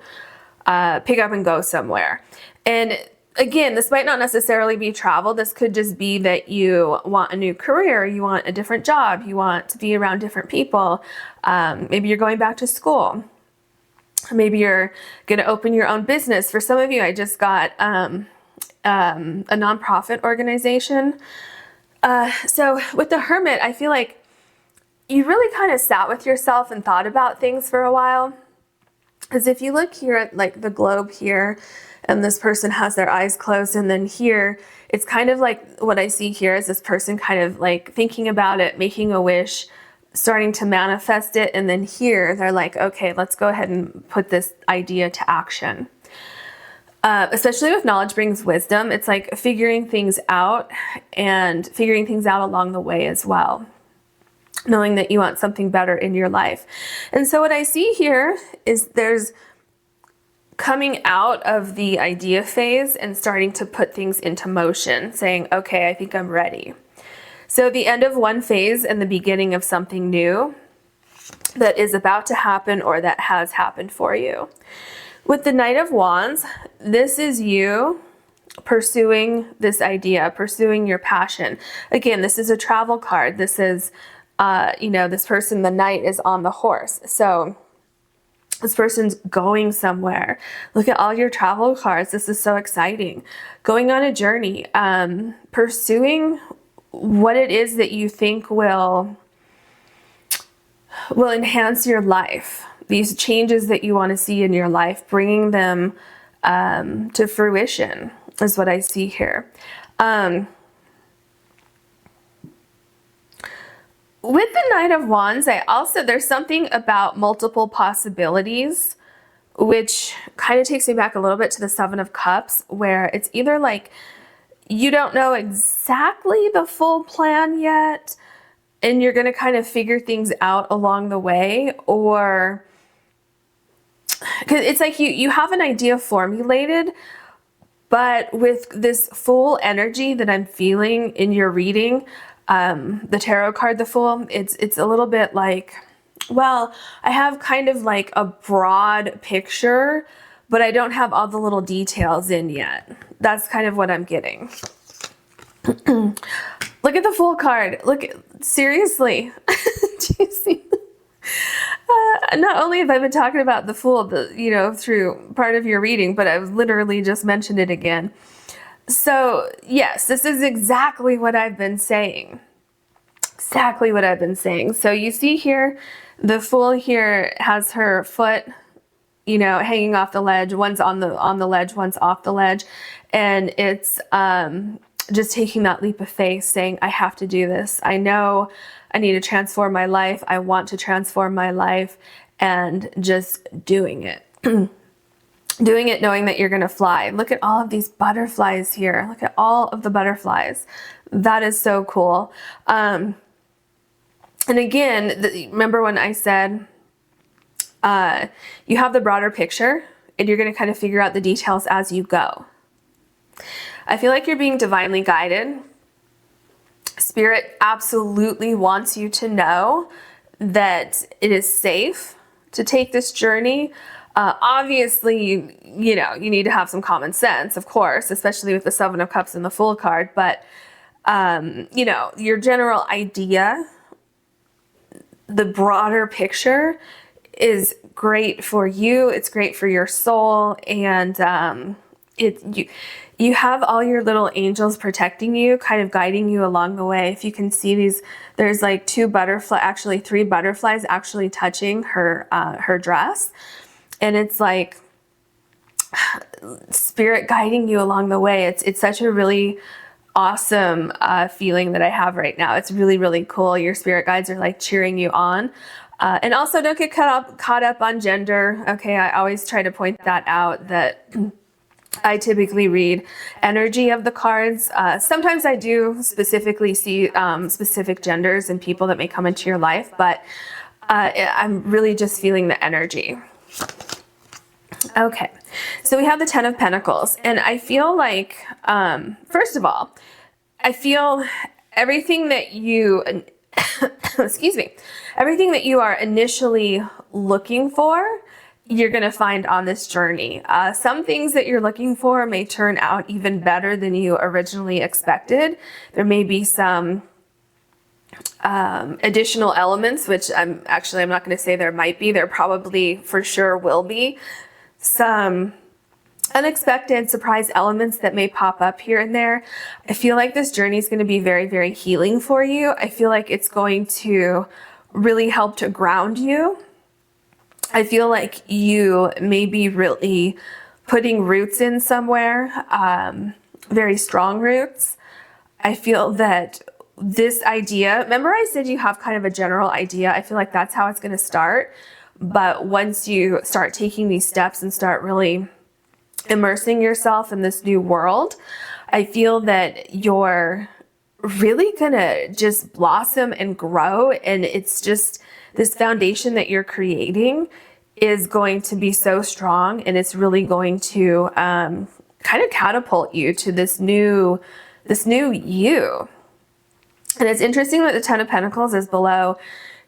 pick up and go somewhere. And again, this might not necessarily be travel. This could just be that you want a new career, you want a different job, you want to be around different people. Maybe you're going back to school. Maybe you're going to open your own business. For some of you, I just got a nonprofit organization. So with the Hermit, I feel like you really kind of sat with yourself and thought about things for a while. Because if you look here at like the globe here, and this person has their eyes closed, and then here, it's kind of like what I see here is this person kind of like thinking about it, making a wish, starting to manifest it, and then here they're like, okay, let's go ahead and put this idea to action. Especially with knowledge brings wisdom. It's like figuring things out and figuring things out along the way as well, knowing that you want something better in your life. And so what I see here is there's coming out of the idea phase and starting to put things into motion, saying, okay, I think I'm ready. So the end of one phase and the beginning of something new that is about to happen or that has happened for you. With the Knight of Wands, this is you pursuing this idea, pursuing your passion. Again, this is a travel card. This is, you know, this person, the knight, is on the horse. So this person's going somewhere. Look at all your travel cards. This is so exciting. Going on a journey, pursuing what it is that you think will enhance your life. These changes that you want to see in your life, bringing them to fruition is what I see here. With the Knight of Wands, there's something about multiple possibilities, which kind of takes me back a little bit to the Seven of Cups, where it's either like you don't know exactly the full plan yet, and you're going to kind of figure things out along the way, or because it's like you have an idea formulated, but with this full energy that I'm feeling in your reading, the tarot card, the Fool, it's a little bit like, well, I have kind of like a broad picture, but I don't have all the little details in yet. That's kind of what I'm getting. Look at the Fool card. Seriously. Do you see? Not only have I been talking about the Fool, through part of your reading, but I've literally just mentioned it again. So yes, this is exactly what I've been saying. Exactly what I've been saying. So you see here, the Fool here has her foot, hanging off the ledge. One's on the ledge, one's off the ledge. And it's just taking that leap of faith, saying, I have to do this. I know I need to transform my life. I want to transform my life, and just doing it. Doing it knowing that you're going to fly. Look at all of these butterflies here. Look at all of the butterflies. That is so cool. And again, remember when I said you have the broader picture and you're going to kind of figure out the details as you go. I feel like you're being divinely guided. Spirit absolutely wants you to know that it is safe to take this journey. Obviously, you need to have some common sense, of course, especially with the Seven of Cups and the Fool card. But, your general idea, the broader picture is great for you. It's great for your soul. And you have all your little angels protecting you, kind of guiding you along the way. If you can see these, there's like three butterflies actually touching her dress. And it's like Spirit guiding you along the way. It's such a really awesome feeling that I have right now. It's really, really cool. Your spirit guides are like cheering you on. And also don't get caught up on gender. Okay, I always try to point that out, that I typically read energy of the cards. Sometimes I do specifically see specific genders and people that may come into your life, but I'm really just feeling the energy. Okay, so we have the Ten of Pentacles, and I feel like, first of all, I feel everything that you, excuse me, everything that you are initially looking for, you're going to find on this journey. Some things that you're looking for may turn out even better than you originally expected. There may be some additional elements, which I'm not going to say there might be. There probably for sure will be some unexpected surprise elements that may pop up here and there. I feel like this journey is going to be very, very healing for you. I feel like it's going to really help to ground you. I feel like you may be really putting roots in somewhere, very strong roots. I feel that this idea, remember I said you have kind of a general idea. I feel like that's how it's going to start. But once you start taking these steps and start really immersing yourself in this new world, I feel that you're really gonna just blossom and grow. And it's just this foundation that you're creating is going to be so strong, and it's really going to kind of catapult you to this new you. And it's interesting that the Ten of Pentacles is below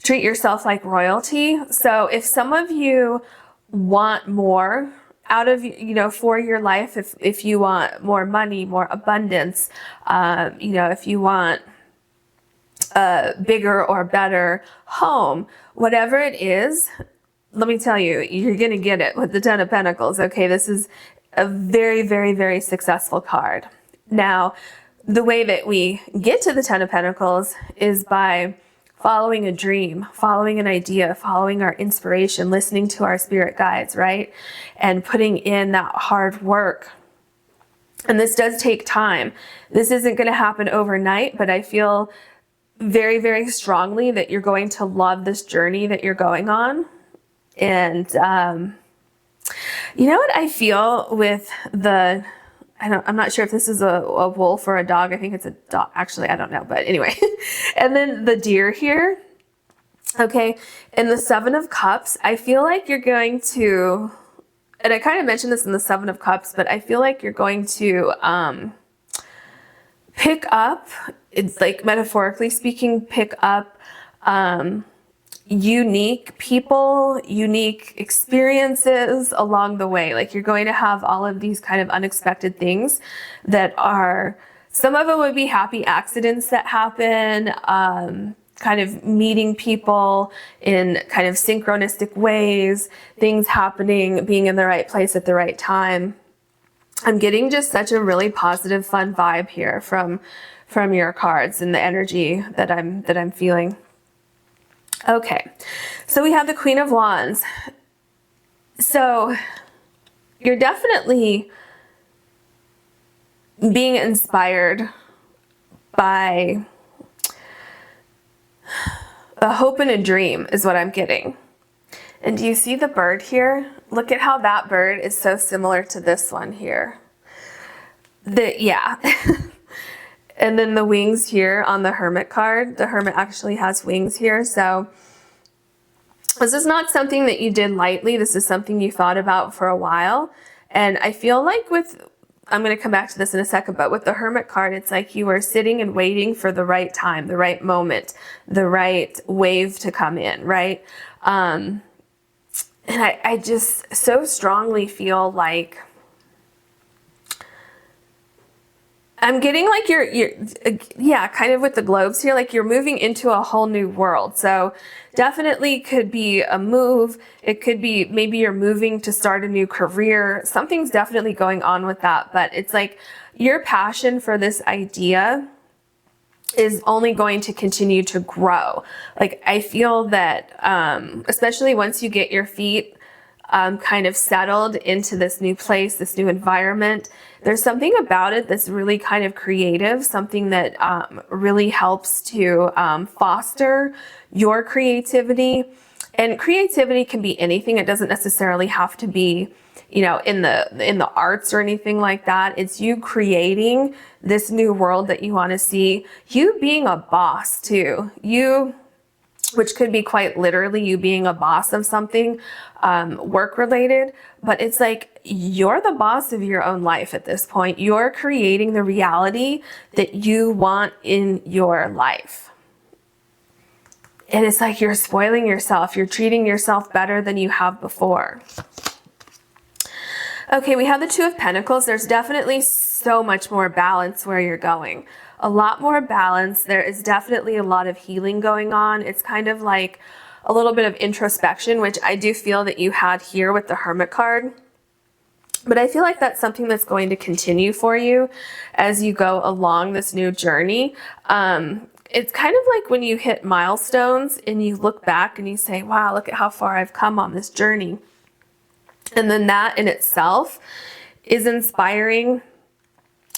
treat yourself like royalty. So if some of you want more out of, for your life, if you want more money, more abundance, if you want a bigger or better home, whatever it is, let me tell you, you're going to get it with the Ten of Pentacles. Okay, this is a very, very, very successful card. Now, the way that we get to the Ten of Pentacles is by following a dream, following an idea, following our inspiration, listening to our spirit guides, right? And putting in that hard work. And this does take time. This isn't going to happen overnight, but I feel very, very strongly that you're going to love this journey that you're going on. And you know what I feel with the, I'm not sure if this is a wolf or a dog. I think it's a dog. Actually, I don't know. But anyway. And then the deer here. Okay. In the Seven of Cups, I feel like you're going to, and I kind of mentioned this in the Seven of Cups, but I feel like you're going to pick up, it's like metaphorically speaking, pick up unique people, unique experiences along the way. Like you're going to have all of these kind of unexpected things that are, some of them would be happy accidents that happen, kind of meeting people in kind of synchronistic ways, things happening, being in the right place at the right time. I'm getting just such a really positive, fun vibe here from your cards and the energy that I'm feeling. Okay, so we have the Queen of Wands. So you're definitely being inspired by a hope and a dream is what I'm getting. And do you see the bird here? Look at how that bird is so similar to this one here. Yeah. And then the wings here on the Hermit card. The Hermit actually has wings here. So this is not something that you did lightly. This is something you thought about for a while. And I feel like I'm going to come back to this in a second, but with the Hermit card, it's like you were sitting and waiting for the right time, the right moment, the right wave to come in, right? And I just so strongly feel like I'm getting like yeah, kind of with the globes here, like you're moving into a whole new world. So definitely could be a move. It could be maybe you're moving to start a new career. Something's definitely going on with that. But it's like your passion for this idea is only going to continue to grow. Like I feel that, especially once you get your feet kind of settled into this new place, this new environment. There's something about it that's really kind of creative, something that really helps to foster your creativity. And creativity can be anything. It doesn't necessarily have to be, you know, in the arts or anything like that. It's you creating this new world that you want to see. You being a boss too. You, which could be quite literally you being a boss of something work related, but it's like you're the boss of your own life at this point. You're creating the reality that you want in your life. And it's like you're spoiling yourself. You're treating yourself better than you have before. Okay, we have the Two of Pentacles. There's definitely so much more balance where you're going. A lot more balance. There is definitely a lot of healing going on. It's kind of like a little bit of introspection, which I do feel that you had here with the Hermit card. But I feel like that's something that's going to continue for you as you go along this new journey. It's kind of like when you hit milestones and you look back and you say, wow, look at how far I've come on this journey. And then that in itself is inspiring,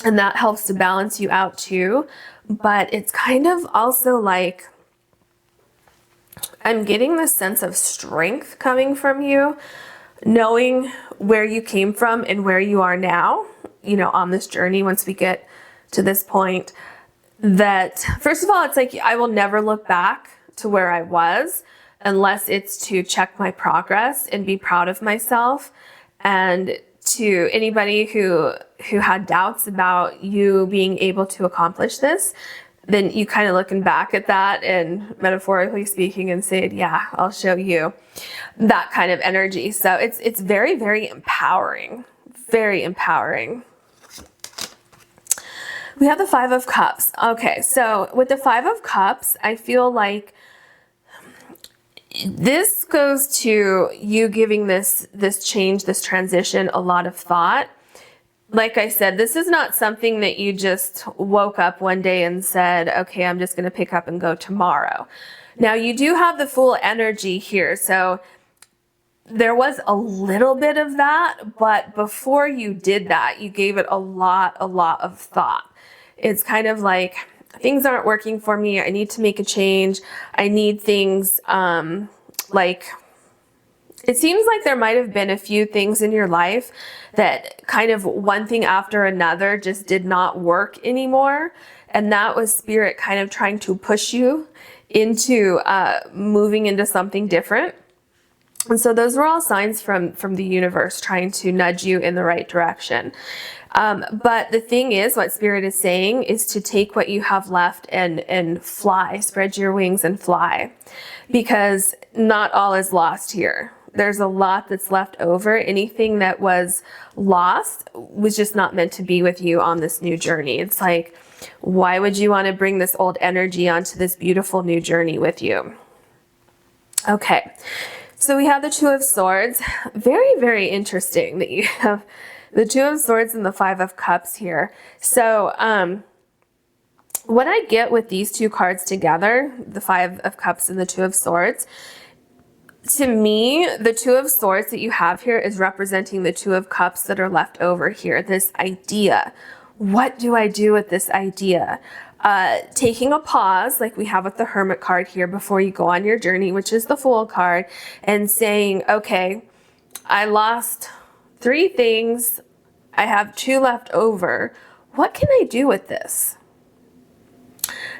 and that helps to balance you out too. But it's kind of also like, I'm getting this sense of strength coming from you, knowing where you came from and where you are now, you know, on this journey. Once we get to this point, that first of all, it's like, I will never look back to where I was unless it's to check my progress and be proud of myself. And to anybody who had doubts about you being able to accomplish this, then you kind of looking back at that and metaphorically speaking and saying, yeah, I'll show you, that kind of energy. So it's very, very empowering, very empowering. We have the Five of Cups. Okay, so with the Five of Cups, I feel like this goes to you giving this change, this transition, a lot of thought. Like I said, this is not something that you just woke up one day and said, okay, I'm just going to pick up and go tomorrow. Now, you do have the Fool energy here, so there was a little bit of that, but before you did that, you gave it a lot of thought. It's kind of like, things aren't working for me. I need to make a change. I need things, like, it seems like there might have been a few things in your life that kind of one thing after another just did not work anymore. And that was Spirit kind of trying to push you into moving into something different. And so those were all signs from the universe trying to nudge you in the right direction. But the thing is, what Spirit is saying is to take what you have left and fly, spread your wings and fly, because not all is lost here. There's a lot that's left over. Anything that was lost was just not meant to be with you on this new journey. It's like, why would you want to bring this old energy onto this beautiful new journey with you? Okay, so we have the Two of Swords. Very, very interesting that you have the Two of Swords and the Five of Cups here. So what I get with these two cards together, the Five of Cups and the Two of Swords, to me, the Two of Swords that you have here is representing the Two of Cups that are left over here. This idea. What do I do with this idea? Taking a pause, like we have with the Hermit card here, before you go on your journey, which is the Fool card, and saying, okay, I lost 3 things. I have 2 left over. What can I do with this?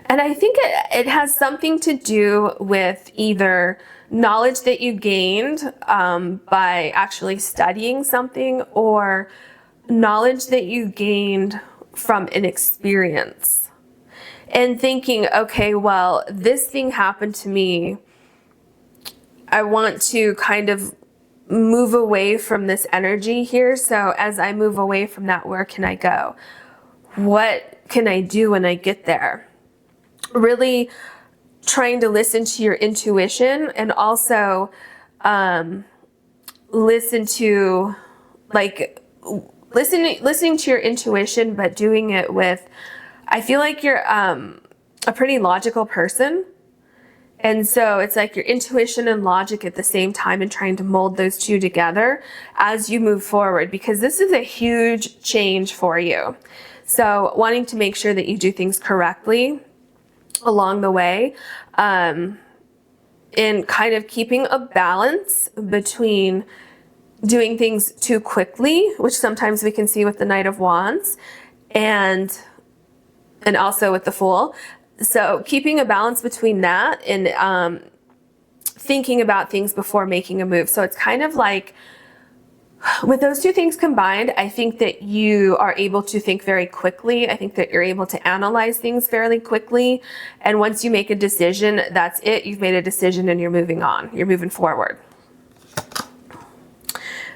And I think it has something to do with either knowledge that you gained by actually studying something, or knowledge that you gained from an experience. And thinking, okay, well, this thing happened to me. I want to kind of move away from this energy here. So as I move away from that, where can I go? What can I do when I get there? Really trying to listen to your intuition, and also listening to your intuition, but doing it with, I feel like you're a pretty logical person, And so it's like your intuition and logic at the same time and trying to mold those two together as you move forward, because this is a huge change for you. So wanting to make sure that you do things correctly along the way, and kind of keeping a balance between doing things too quickly, which sometimes we can see with the Knight of Wands, and also with the Fool. So keeping a balance between that and thinking about things before making a move. So it's kind of like, with those two things combined, I think that you are able to think very quickly. I think that you're able to analyze things fairly quickly. And once you make a decision, that's it. You've made a decision and you're moving on. You're moving forward.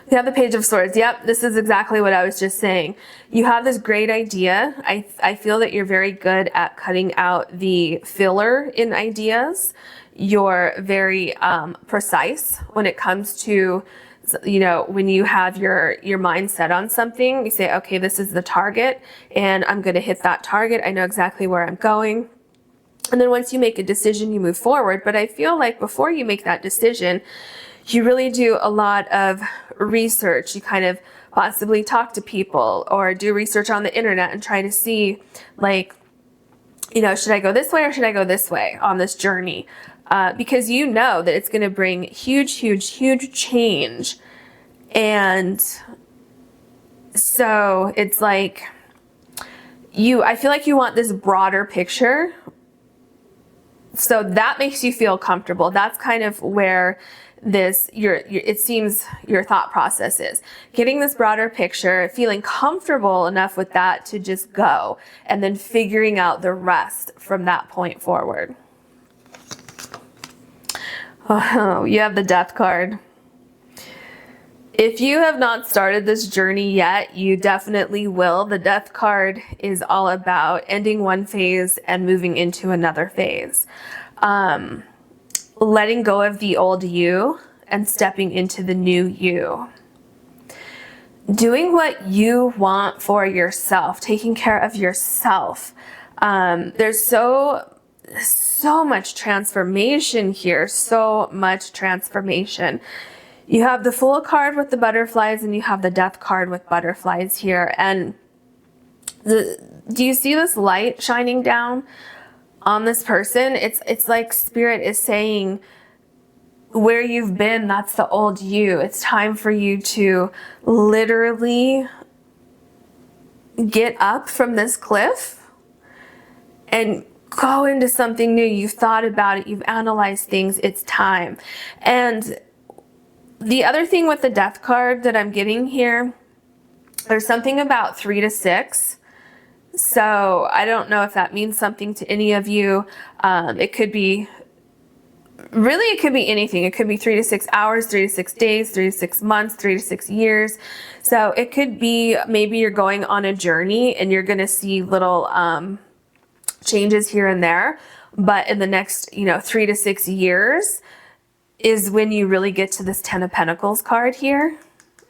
We have the Page of Swords. Yep, this is exactly what I was just saying. You have this great idea. I feel that you're very good at cutting out the filler in ideas. You're very precise when it comes to, you know, when you have your mind set on something. You say, okay, this is the target and I'm going to hit that target. I know exactly where I'm going. And then once you make a decision, you move forward. But I feel like before you make that decision, you really do a lot of research. You kind of possibly talk to people or do research on the internet and try to see, like, you know, should I go this way or should I go this way on this journey? Because you know that it's going to bring huge, huge, huge change. And so it's like I feel like you want this broader picture. So that makes you feel comfortable. That's kind of where it seems your thought process is. Getting this broader picture, feeling comfortable enough with that to just go, and then figuring out the rest from that point forward. Oh, you have the Death card. If you have not started this journey yet, you definitely will. The Death card is all about ending one phase and moving into another phase. Letting go of the old you and stepping into the new you. Doing what you want for yourself, taking care of yourself. There's so much transformation here, so much transformation. You have the Fool card with the butterflies and you have the Death card with butterflies here. And do you see this light shining down on this person? It's like Spirit is saying, where you've been, that's the old you. It's time for you to literally get up from this cliff and go into something new. You've thought about it. You've analyzed things. It's time. And the other thing with the Death card that I'm getting here, there's something about 3 to 6. So I don't know if that means something to any of you. It could be, really, it could be anything. It could be 3 to 6 hours, 3 to 6 days, 3 to 6 months, 3 to 6 years. So it could be maybe you're going on a journey and you're going to see little changes here and there. But in the next, 3 to 6 years is when you really get to this 10 of Pentacles card here.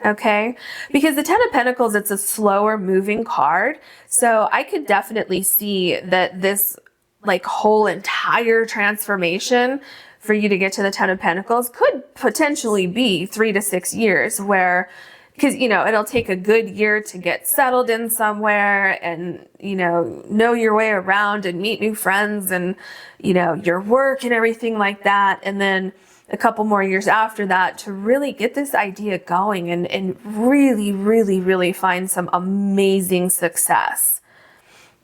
Okay, because the 10 of Pentacles, it's a slower moving card. So I could definitely see that this whole entire transformation for you to get to the 10 of Pentacles could potentially be 3 to 6 years, where, because, it'll take a good year to get settled in somewhere and, know your way around and meet new friends and, your work and everything like that. And then a couple more years after that to really get this idea going and really, really, really find some amazing success.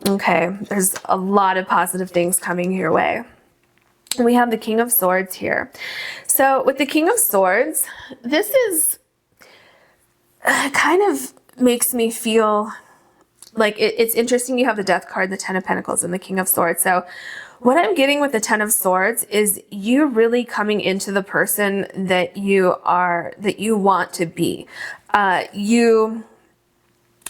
Okay, there's a lot of positive things coming your way. We have the King of Swords here. So with the King of Swords, this is kind of makes me feel like it's interesting. You have the Death card, the 10 of Pentacles, and the King of Swords. So what I'm getting with the 10 of Swords is you really coming into the person that you want to be. You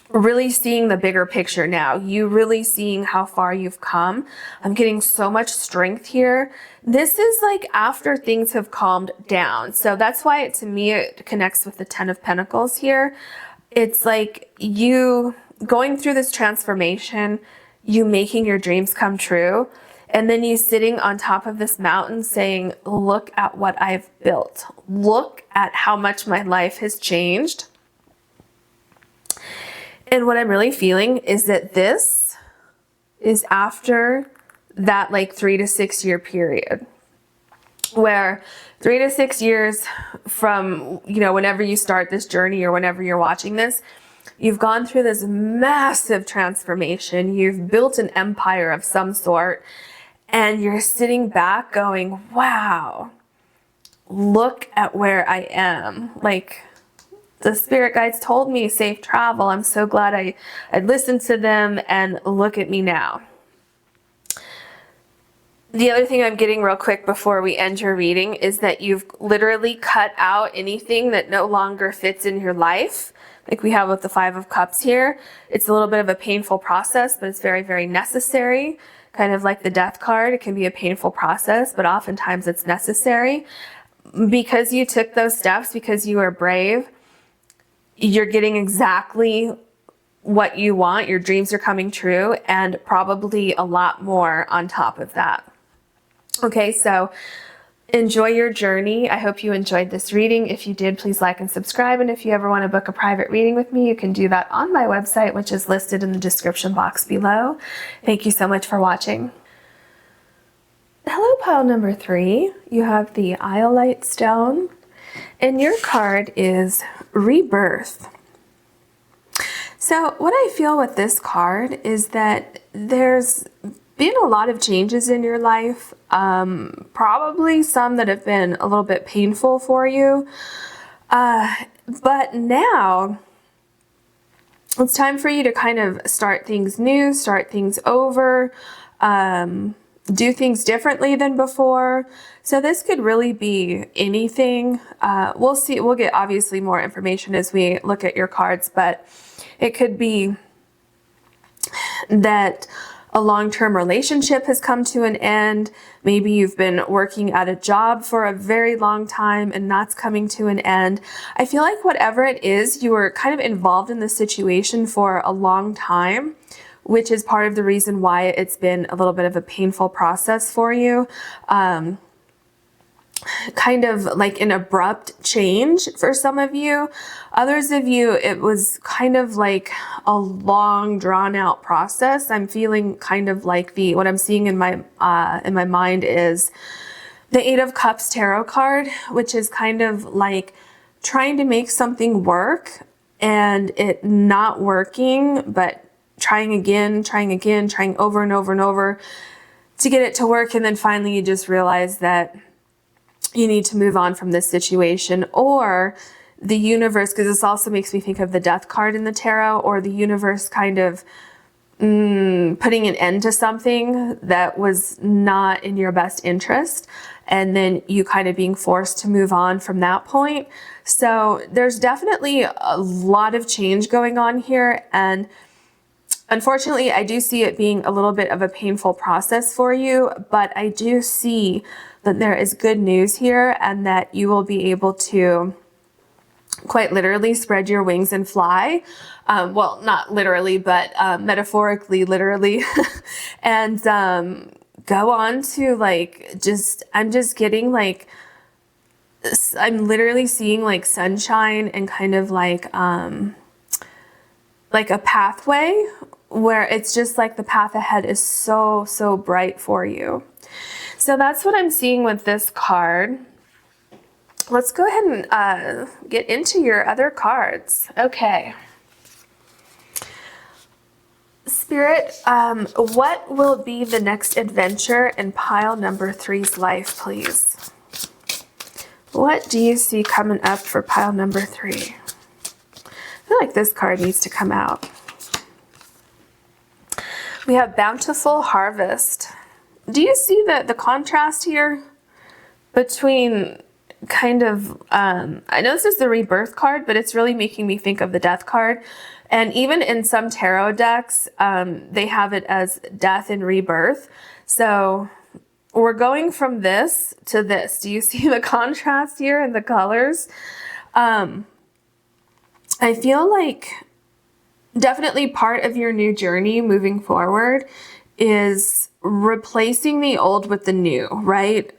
really seeing the bigger picture now. You really seeing how far you've come. I'm getting so much strength here. This is like after things have calmed down. So that's why to me it connects with the 10 of Pentacles here. It's like you going through this transformation, you making your dreams come true. And then you sitting on top of this mountain saying, look at what I've built. Look at how much my life has changed. And what I'm really feeling is that this is after that like 3 to 6 year period, where 3 to 6 years from, you know, whenever you start this journey or whenever you're watching this, you've gone through this massive transformation. You've built an empire of some sort, and you're sitting back going, wow, look at where I am. Like, the spirit guides told me safe travel. I'm so glad I listened to them, and look at me now. The other thing I'm getting real quick before we end your reading is that you've literally cut out anything that no longer fits in your life. Like we have with the 5 of Cups here. It's a little bit of a painful process, but it's very, very necessary. Kind of like the Death card, it can be a painful process, but oftentimes it's necessary. Because you took those steps, because you were brave, you're getting exactly what you want. Your dreams are coming true, and probably a lot more on top of that. Okay, so enjoy your journey. I hope you enjoyed this reading. If you did, please like and subscribe. And if you ever want to book a private reading with me, you can do that on my website, which is listed in the description box below. Thank you so much for watching. Hello, pile number 3. You have the Iolite stone, and your card is Rebirth. So what I feel with this card is that there's been a lot of changes in your life, probably some that have been a little bit painful for you, but now it's time for you to kind of start things new, start things over, do things differently than before. So this could really be anything. We'll see. We'll get obviously more information as we look at your cards, but it could be that a long-term relationship has come to an end. Maybe you've been working at a job for a very long time and that's coming to an end. I feel like whatever it is, you were kind of involved in the situation for a long time, which is part of the reason why it's been a little bit of a painful process for you. Kind of like an abrupt change for some of you. Others of you, it was kind of like a long drawn out process. I'm feeling kind of like what I'm seeing in my mind is the 8 of Cups tarot card, which is kind of like trying to make something work and it not working, but trying again, trying over and over and over to get it to work. And then finally you just realize that you need to move on from this situation, or the universe, because this also makes me think of the Death card in the tarot, or the universe kind of putting an end to something that was not in your best interest, and then you kind of being forced to move on from that point. So there's definitely a lot of change going on here, and unfortunately, I do see it being a little bit of a painful process for you, but I do see that there is good news here, and that you will be able to quite literally spread your wings and fly. Well, not literally, but metaphorically, literally, and go on to like, I'm just getting like, I'm literally seeing like sunshine and kind of like a pathway where it's just like the path ahead is so, so bright for you. So that's what I'm seeing with this card. Let's go ahead and get into your other cards. Okay. Spirit, what will be the next adventure in pile number 3's life, please? What do you see coming up for pile number 3? I feel like this card needs to come out. We have Bountiful Harvest. Do you see the contrast here between kind of, I know this is the Rebirth card, but it's really making me think of the Death card. And even in some tarot decks, they have it as Death and Rebirth. So we're going from this to this. Do you see the contrast here in the colors? I feel like definitely part of your new journey moving forward is replacing the old with the new, right?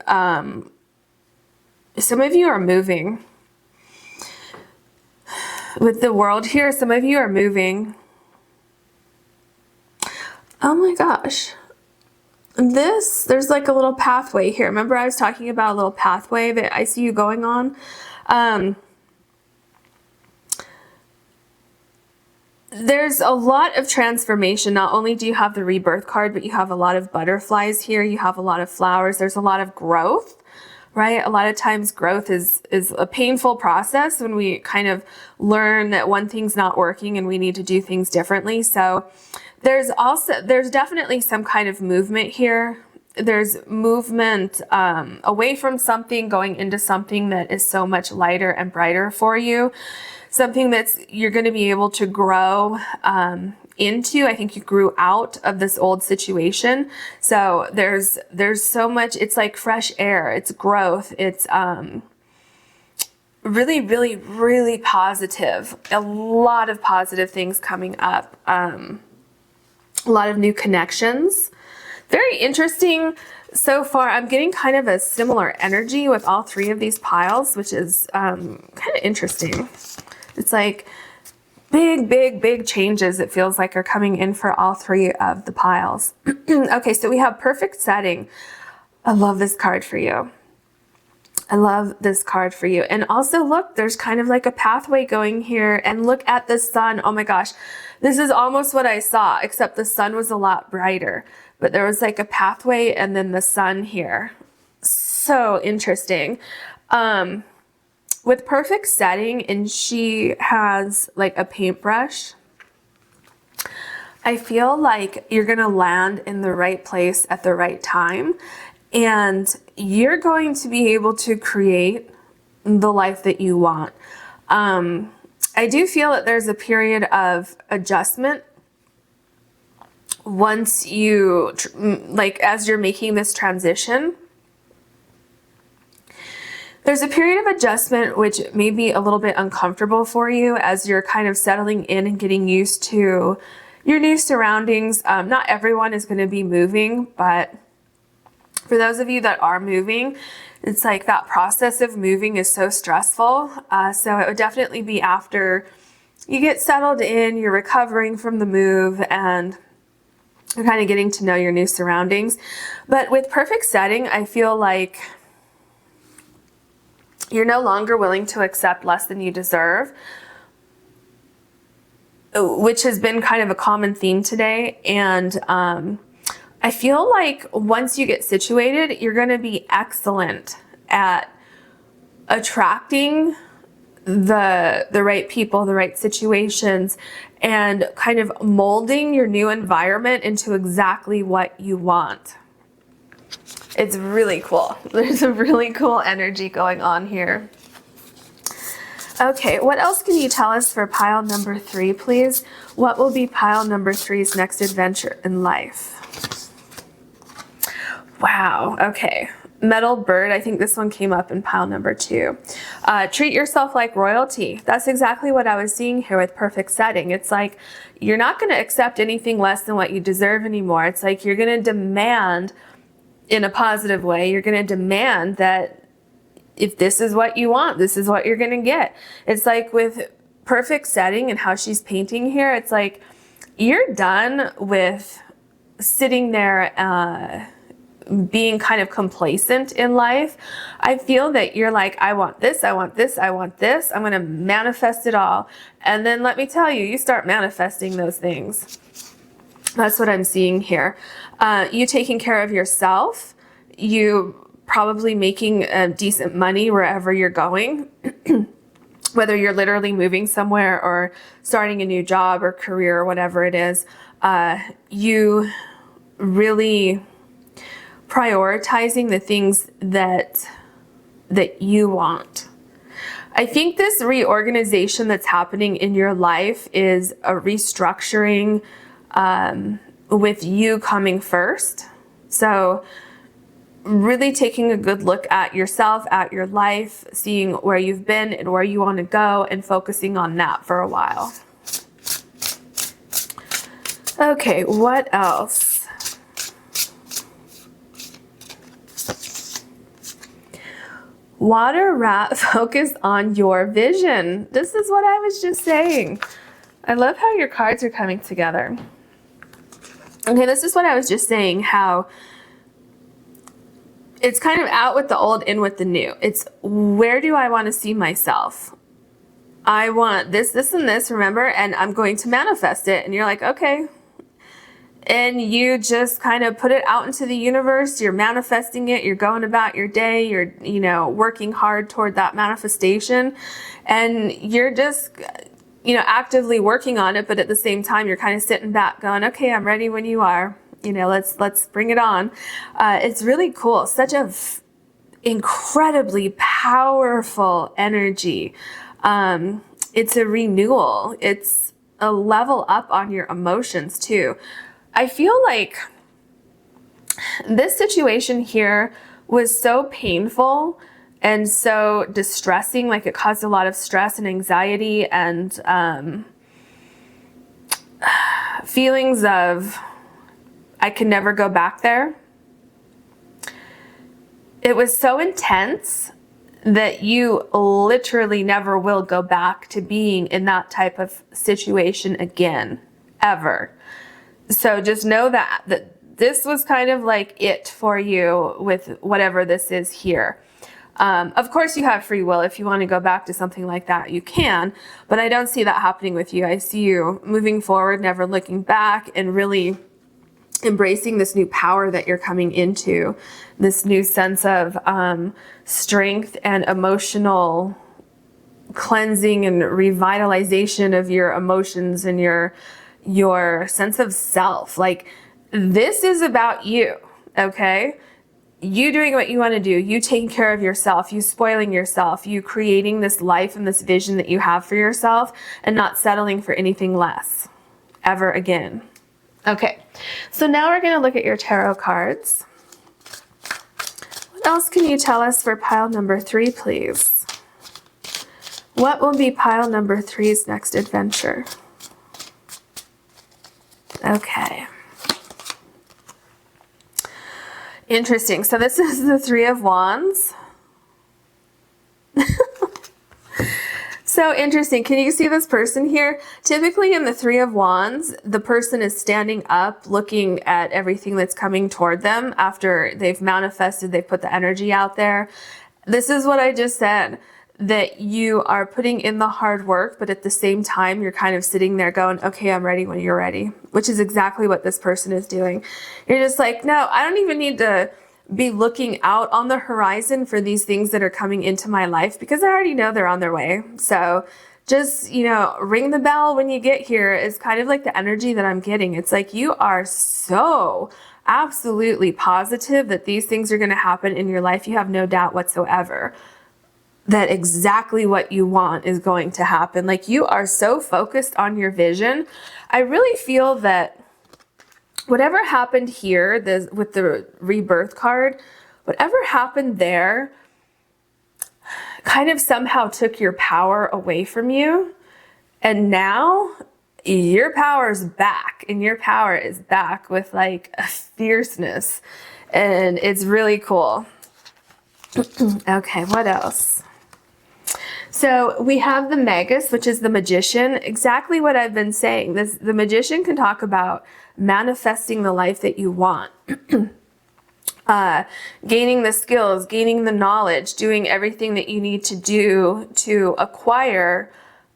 Some of you are moving. With the world here, some of you are moving. Oh my gosh. There's like a little pathway here. Remember I was talking about a little pathway that I see you going on? There's a lot of transformation. Not only do you have the rebirth card, but you have a lot of butterflies here. You have a lot of flowers. There's a lot of growth, right? A lot of times growth is a painful process when we kind of learn that one thing's not working and we need to do things differently. So there's definitely some kind of movement here. There's movement away from something, going into something that is so much lighter and brighter for you. Something you're going to be able to grow into. I think you grew out of this old situation. So there's so much, it's like fresh air, it's growth, it's really, really, really positive. A lot of positive things coming up. A lot of new connections. Very interesting so far. I'm getting kind of a similar energy with all three of these piles, which is kind of interesting. It's like big changes, it feels like, are coming in for all three of the piles. Okay, so we have perfect setting. I love this card for you. I love this card for you. And also look, there's kind of like a pathway going here, and look at the sun. Oh my gosh, this is almost what I saw, except the sun was a lot brighter, but there was like a pathway and then the sun here. So interesting. With perfect setting, and she has like a paintbrush, I feel like you're gonna land in the right place at the right time, and you're going to be able to create the life that you want. I do feel that there's a period of adjustment once you, like as you're making this transition. There's a period of adjustment which may be a little bit uncomfortable for you as you're kind of settling in and getting used to your new surroundings. Not everyone is going to be moving, but for those of you that are moving, it's like that process of moving is so stressful. So it would definitely be after you get settled in, you're recovering from the move, and you're kind of getting to know your new surroundings. But with perfect setting, I feel like you're no longer willing to accept less than you deserve, which has been kind of a common theme today. And I feel like once you get situated, you're going to be excellent at attracting the right people, the right situations, and kind of molding your new environment into exactly what you want. It's really cool. There's a really cool energy going on here. Okay, what else can you tell us for pile number 3, please? What will be pile number 3's next adventure in life? Wow, okay. Metal bird, I think this one came up in pile number 2. Treat yourself like royalty. That's exactly what I was seeing here with perfect setting. It's like you're not going to accept anything less than what you deserve anymore. It's like you're going to demand, in a positive way, you're going to demand that if this is what you want, this is what you're going to get. It's like with perfect setting and how she's painting here, it's like you're done with sitting there being kind of complacent in life. I feel that you're like, I want this, I want this, I want this. I'm going to manifest it all. And then let me tell you, you start manifesting those things. That's what I'm seeing here. You taking care of yourself, you probably making decent money wherever you're going, whether you're literally moving somewhere or starting a new job or career or whatever it is. You really prioritizing the things that you want. I think this reorganization that's happening in your life is a restructuring with you coming first. So really taking a good look at yourself, at your life, seeing where you've been and where you want to go, and focusing on that for a while. Okay, what else? Water rat, focus on your vision. This is what I was just saying. I love how your cards are coming together. Okay, this is what I was just saying, how it's kind of out with the old, in with the new. It's, where do I want to see myself? I want this, this, and this, remember? And I'm going to manifest it. And you're like, okay. And you just kind of put it out into the universe. You're manifesting it. You're going about your day. You're, you know, working hard toward that manifestation. And you're just, you know, actively working on it. But at the same time, you're kind of sitting back going, okay, I'm ready when you are. You know, let's bring it on. It's really cool. Such a incredibly powerful energy. It's a renewal. It's a level up on your emotions too. I feel like this situation here was so painful and so distressing. Like, it caused a lot of stress and anxiety and feelings of, I can never go back there. It was so intense that you literally never will go back to being in that type of situation again, ever. So just know that this was kind of like it for you with whatever this is here. Of course, you have free will. If you want to go back to something like that, you can, but I don't see that happening with you. I see you moving forward, never looking back, and really embracing this new power that you're coming into, this new sense of strength and emotional cleansing and revitalization of your emotions and your sense of self. Like, this is about you, okay? You doing what you want to do, you taking care of yourself, you spoiling yourself, you creating this life and this vision that you have for yourself and not settling for anything less ever again. Okay, so now we're going to look at your tarot cards. What else can you tell us for pile number 3, please? What will be pile number 3's next adventure? Okay. Interesting. So this is the 3 of Wands. So interesting. Can you see this person here? Typically in the 3 of Wands, the person is standing up looking at everything that's coming toward them after they've manifested, they've put the energy out there. This is what I just said, that you are putting in the hard work, but at the same time, you're kind of sitting there going, okay, I'm ready when you're ready, which is exactly what this person is doing. You're just like, no, I don't even need to be looking out on the horizon for these things that are coming into my life because I already know they're on their way. So just, you know, ring the bell when you get here is kind of like the energy that I'm getting. It's like you are so absolutely positive that these things are going to happen in your life. You have no doubt whatsoever that exactly what you want is going to happen. Like, you are so focused on your vision. I really feel that whatever happened here with the rebirth card, whatever happened there kind of somehow took your power away from you. And now your power is back, and your power is back with like a fierceness, and it's really cool. Okay, what else? So we have the Magus, which is the magician. Exactly what I've been saying. The magician can talk about manifesting the life that you want. Gaining the skills, gaining the knowledge, doing everything that you need to do to acquire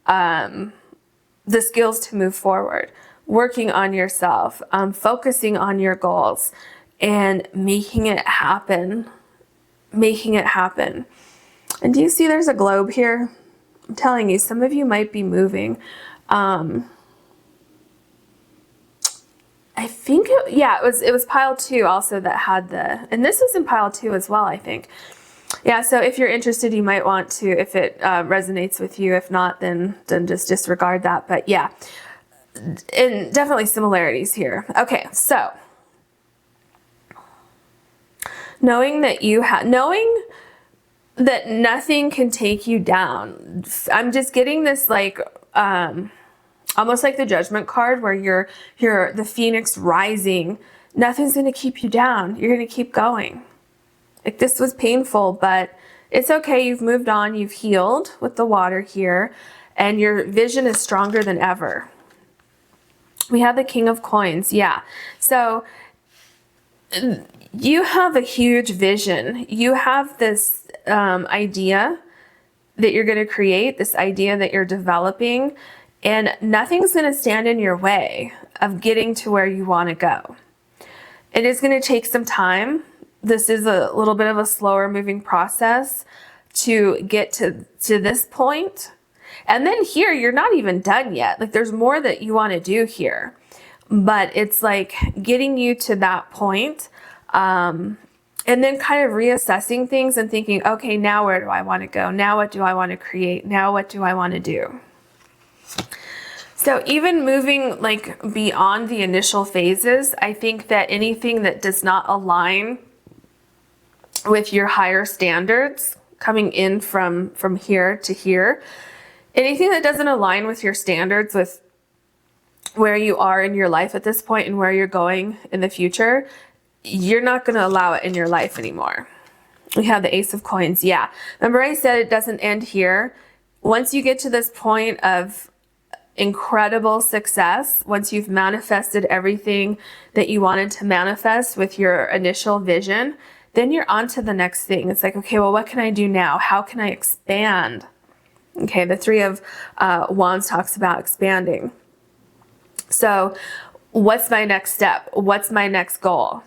the skills to move forward. Working on yourself, focusing on your goals, and making it happen. Making it happen. And do you see there's a globe here? I'm telling you, some of you might be moving. I think, it was pile 2 also that had and this was in pile 2 as well, I think. Yeah, so if you're interested, you might want to, if it resonates with you. If not, then just disregard that. But yeah, and definitely similarities here. Okay, so knowing that that nothing can take you down. I'm just getting this like, almost like the Judgment card where you're the phoenix rising. Nothing's going to keep you down. You're going to keep going. Like, this was painful, but It's okay. You've moved on. You've healed with the water here, and your vision is stronger than ever. We have the King of Coins. Yeah. So you have a huge vision. You have this idea that you're going to create, this idea that you're developing, and nothing's going to stand in your way of getting to where you want to go. It is going to take some time. This is a little bit of a slower moving process to get to this point. And then here, you're not even done yet. Like, there's more that you want to do here, but it's like getting you to that point. And then kind of reassessing things and thinking, okay, now where do I want to go? Now what do I want to create? Now what do I want to do? So even moving like beyond the initial phases, I think that anything that does not align with your higher standards, coming in from here to here, anything that doesn't align with your standards, with where you are in your life at this point and where you're going in the future, you're not going to allow it in your life anymore. We have the Ace of Coins. Yeah. Remember I said it doesn't end here. Once you get to this point of incredible success, once you've manifested everything that you wanted to manifest with your initial vision, then you're on to the next thing. It's like, okay, well, what can I do now? How can I expand? Okay. The Three of Wands talks about expanding. So what's my next step? What's my next goal?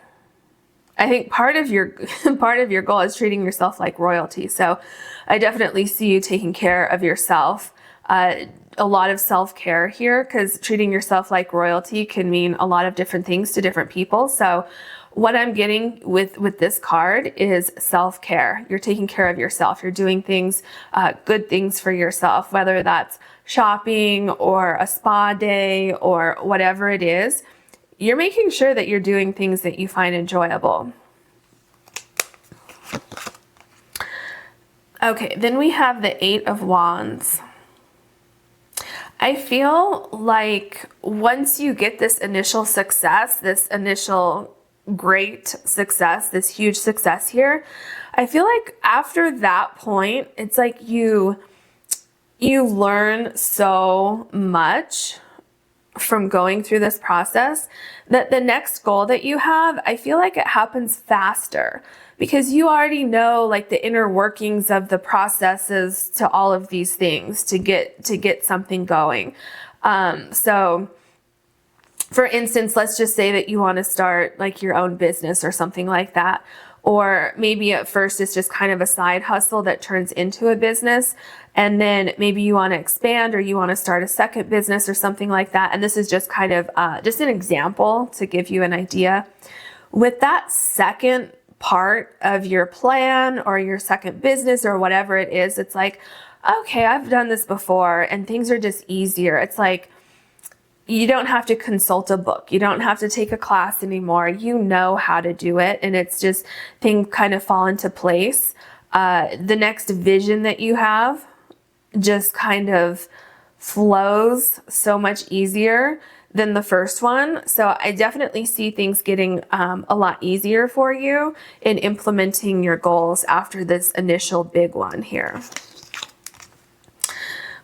I think part of your goal is treating yourself like royalty. So I definitely see you taking care of yourself. A lot of self-care here, because treating yourself like royalty can mean a lot of different things to different people. So what I'm getting with this card is self-care. You're taking care of yourself. You're doing things, good things for yourself, whether that's shopping or a spa day or whatever it is. You're making sure that you're doing things that you find enjoyable. Okay, then we have the Eight of Wands. I feel like once you get this initial success, this initial great success, this huge success here, I feel like after that point, it's like you learn so much from going through this process that the next goal that you have, I feel like it happens faster because you already know like the inner workings of the processes to all of these things to get something going. So for instance, let's just say that you want to start like your own business or something like that. Or maybe at first it's just kind of a side hustle that turns into a business. And then maybe you want to expand or you want to start a second business or something like that. And this is just kind of just an example to give you an idea. With that second part of your plan or your second business or whatever it is, it's like, okay, I've done this before and things are just easier. It's like, you don't have to consult a book. You don't have to take a class anymore. You know how to do it. And it's just things kind of fall into place. The next vision that you have just kind of flows so much easier than the first one. So I definitely see things getting a lot easier for you in implementing your goals after this initial big one here.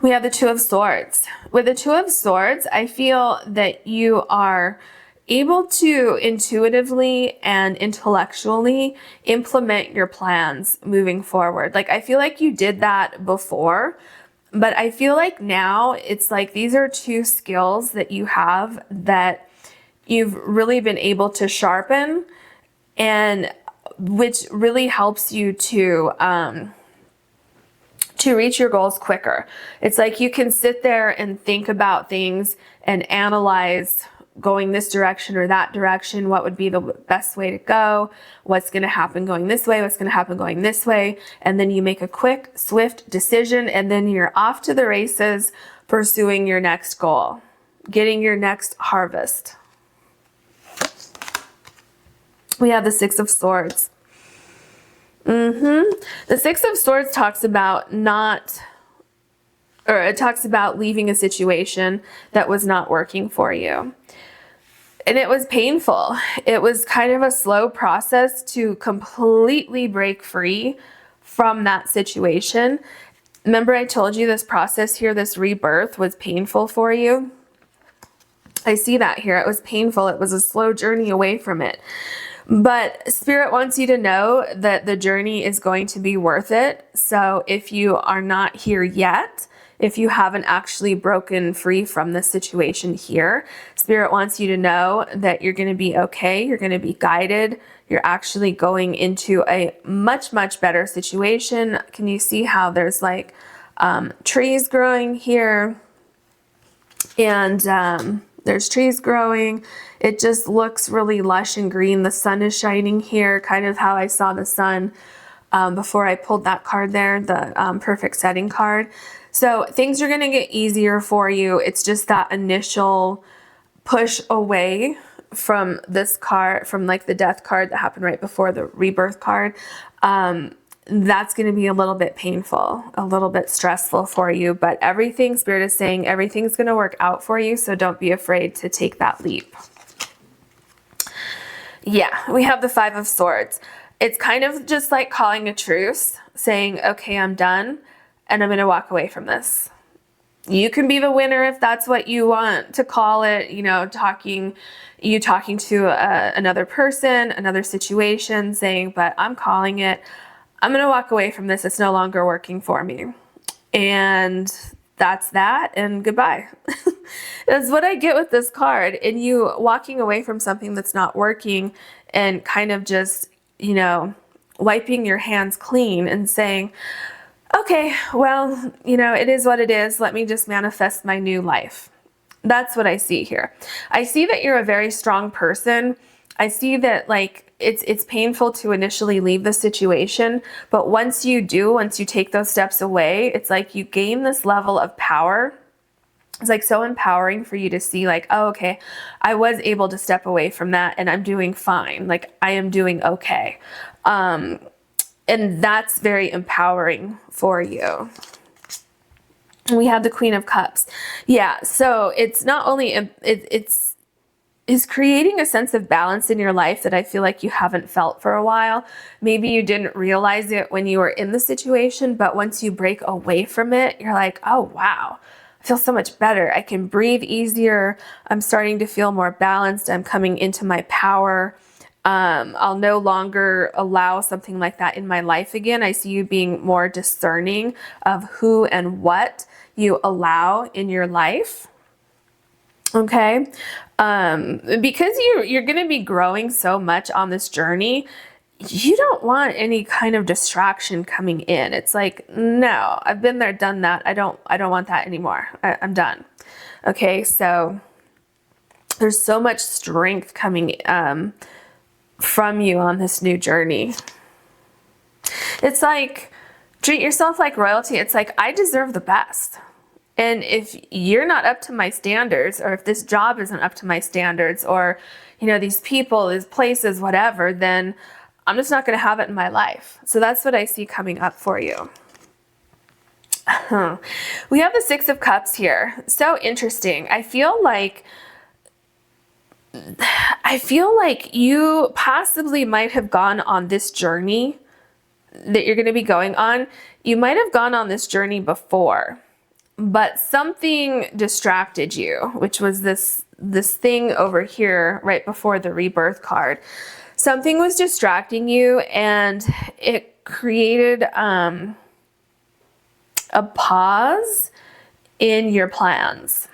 We have the Two of Swords. With the Two of Swords, I feel that you are able to intuitively and intellectually implement your plans moving forward. Like, I feel like you did that before, but I feel like now it's like these are two skills that you have that you've really been able to sharpen, and which really helps you to reach your goals quicker. It's like you can sit there and think about things and analyze going this direction or that direction. What would be the best way to go? What's going to happen going this way? What's going to happen going this way? And then you make a quick, swift decision, and then you're off to the races pursuing your next goal, getting your next harvest. We have the Six of Swords. The Six of Swords talks about talks about leaving a situation that was not working for you. And it was painful. It was kind of a slow process to completely break free from that situation. Remember I told you this process here, this rebirth was painful for you? I see that here. It was painful. It was a slow journey away from it. But Spirit wants you to know that the journey is going to be worth it. So if you are not here yet, if you haven't actually broken free from this situation here, Spirit wants you to know that you're going to be okay. You're going to be guided. You're actually going into a much, much better situation. Can you see how there's like trees growing here? And there's trees growing. It just looks really lush and green. The sun is shining here, kind of how I saw the sun before I pulled that card there, the perfect setting card. So things are going to get easier for you. It's just that initial push away from this card, from like the death card that happened right before the rebirth card. That's going to be a little bit painful, a little bit stressful for you, but everything, Spirit is saying, everything's going to work out for you. So don't be afraid to take that leap. Yeah, we have the Five of Swords. It's kind of just like calling a truce, saying, okay, I'm done and I'm going to walk away from this. You can be the winner if that's what you want to call it, you know, talking to another person, another situation, saying, but I'm calling it. I'm going to walk away from this. It's no longer working for me. And that's that, and goodbye. That's what I get with this card. And you walking away from something that's not working and kind of just, you know, wiping your hands clean and saying, okay, well, you know, it is what it is. Let me just manifest my new life. That's what I see here. I see that you're a very strong person. I see that like it's painful to initially leave the situation, but once you take those steps away, it's like you gain this level of power. It's like so empowering for you to see like, oh, okay, I was able to step away from that and I'm doing fine. Like I am doing okay. And that's very empowering for you. We have the Queen of Cups. Yeah, so it's not only, it's creating a sense of balance in your life that I feel like you haven't felt for a while. Maybe you didn't realize it when you were in the situation, but once you break away from it, you're like, oh, wow, I feel so much better. I can breathe easier. I'm starting to feel more balanced. I'm coming into my power. I'll no longer allow something like that in my life again. I see you being more discerning of who and what you allow in your life. Okay. Because you're going to be growing so much on this journey, you don't want any kind of distraction coming in. It's like, no, I've been there, done that. I don't want that anymore. I'm done. Okay. So there's so much strength coming, from you on this new journey. It's like, treat yourself like royalty. It's like, I deserve the best. And if you're not up to my standards, or if this job isn't up to my standards, or, you know, these people, these places, whatever, then I'm just not going to have it in my life. So that's what I see coming up for you. We have the Six of Cups here. So interesting. I feel like you possibly might have gone on this journey that you're going to be going on. You might have gone on this journey before, but something distracted you, which was this thing over here right before the rebirth card. Something was distracting you, and it created a pause in your plans.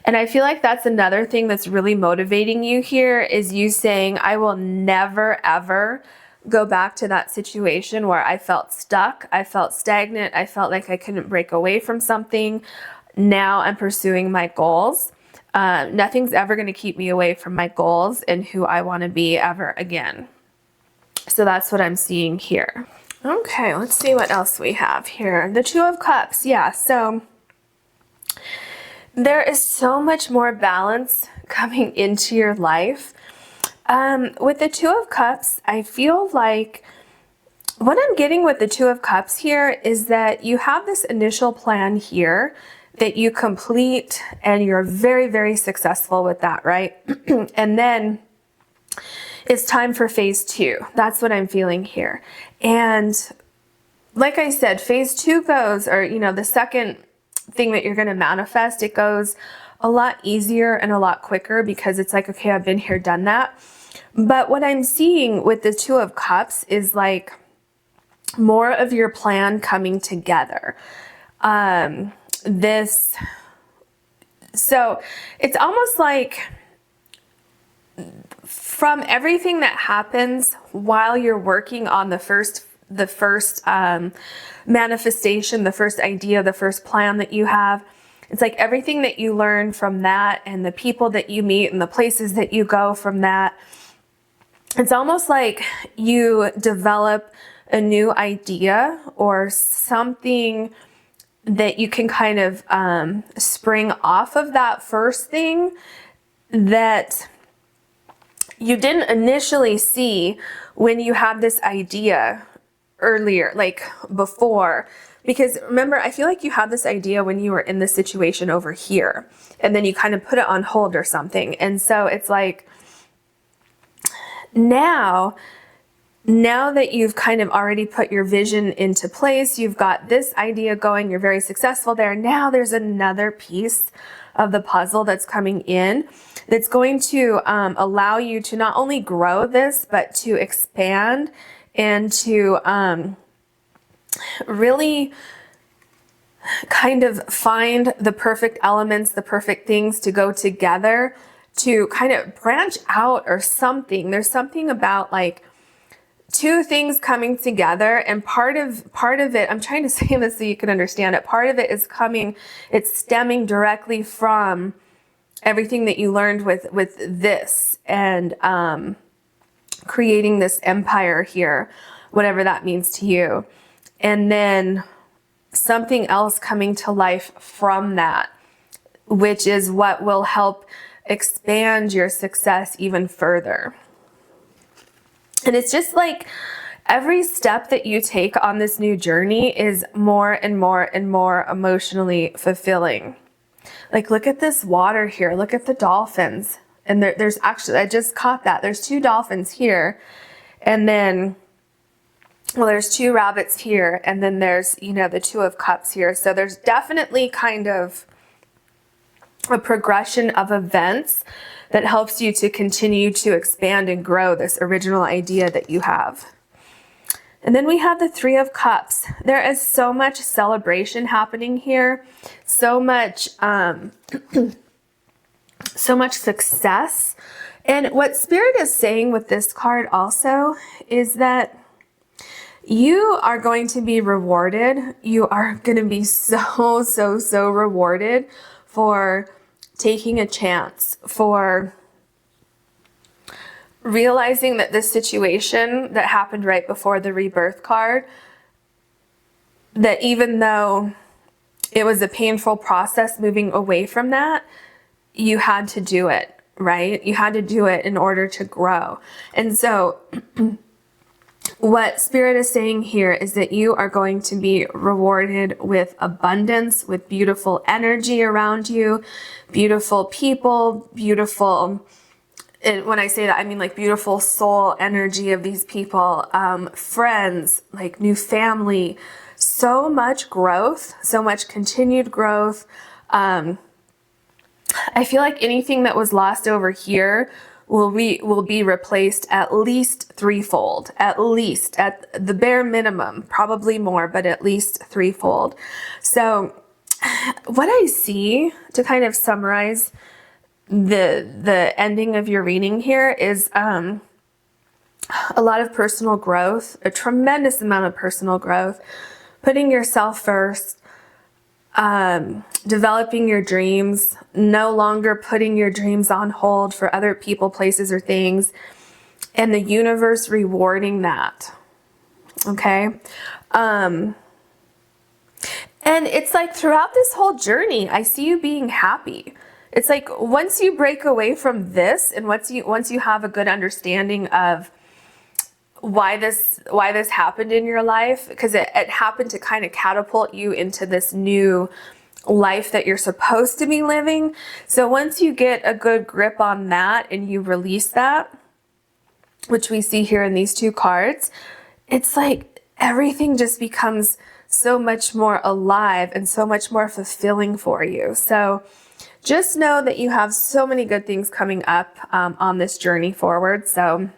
And I feel like that's another thing that's really motivating you here, is you saying, I will never, ever go back to that situation where I felt stuck. I felt stagnant. I felt like I couldn't break away from something. Now I'm pursuing my goals. Nothing's ever going to keep me away from my goals and who I want to be ever again. So that's what I'm seeing here. Okay, let's see what else we have here. The Two of Cups. Yeah, so there is so much more balance coming into your life. With the Two of Cups, I feel like what I'm getting with the Two of Cups here is that you have this initial plan here that you complete, and you're very, very successful with that, right? And then it's time for phase two. That's what I'm feeling here. And like I said, phase 2 goes, or, you know, the second thing that you're going to manifest, it goes a lot easier and a lot quicker because it's like, okay, I've been here, done that. But what I'm seeing with the 2 of Cups is like more of your plan coming together. So it's almost like from everything that happens while you're working on the first manifestation, the first idea, the first plan that you have, it's like everything that you learn from that and the people that you meet and the places that you go from that, it's almost like you develop a new idea or something that you can kind of spring off of that first thing that you didn't initially see when you had this idea earlier, like before. Because remember, I feel like you had this idea when you were in this situation over here, and then you kind of put it on hold or something. And so it's like, now that you've kind of already put your vision into place, you've got this idea going, you're very successful there. Now there's another piece of the puzzle that's coming in that's going to allow you to not only grow this, but to expand and to really kind of find the perfect elements, the perfect things to go together to kind of branch out or something. There's something about like 2 things coming together, and part of it, I'm trying to say this so you can understand it, part of it is it's stemming directly from everything that you learned with this and creating this empire here, whatever that means to you. And then something else coming to life from that, which is what will help expand your success even further. And it's just like every step that you take on this new journey is more and more and more emotionally fulfilling. Like, look at this water here. Look at the dolphins. And there's actually, I just caught that. There's 2 dolphins here. And then, well, there's 2 rabbits here. And then there's, you know, the 2 of Cups here. So there's definitely kind of a progression of events that helps you to continue to expand and grow this original idea that you have. And then we have the 3 of Cups. There is so much celebration happening here, so much so much success. And what Spirit is saying with this card also is that you are going to be rewarded. You are going to be so rewarded for taking a chance, for realizing that this situation that happened right before the rebirth card, that even though it was a painful process moving away from that, you had to do it, right? You had to do it in order to grow. And so what Spirit is saying here is that you are going to be rewarded with abundance, with beautiful energy around you, beautiful people, beautiful, and when I say that, I mean like beautiful soul energy of these people, friends, like new family, so much growth, so much continued growth. I feel like anything that was lost over here will be replaced at least 3-fold, at least, at the bare minimum, probably more, but at least 3-fold. So what I see, to kind of summarize the ending of your reading here, is a lot of personal growth, a tremendous amount of personal growth, putting yourself first, developing your dreams, no longer putting your dreams on hold for other people, places, or things, and the universe rewarding that. Okay? And it's like throughout this whole journey, I see you being happy. It's like once you break away from this, and once you have a good understanding of why this happened in your life, because it happened to kind of catapult you into this new life that you're supposed to be living. So once you get a good grip on that and you release that, which we see here in these 2 cards, it's like everything just becomes so much more alive and so much more fulfilling for you. So just know that you have so many good things coming up on this journey forward. So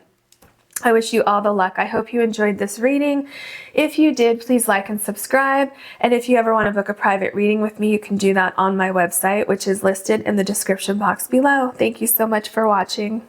I wish you all the luck. I hope you enjoyed this reading. If you did, please like and subscribe. And if you ever want to book a private reading with me, you can do that on my website, which is listed in the description box below. Thank you so much for watching.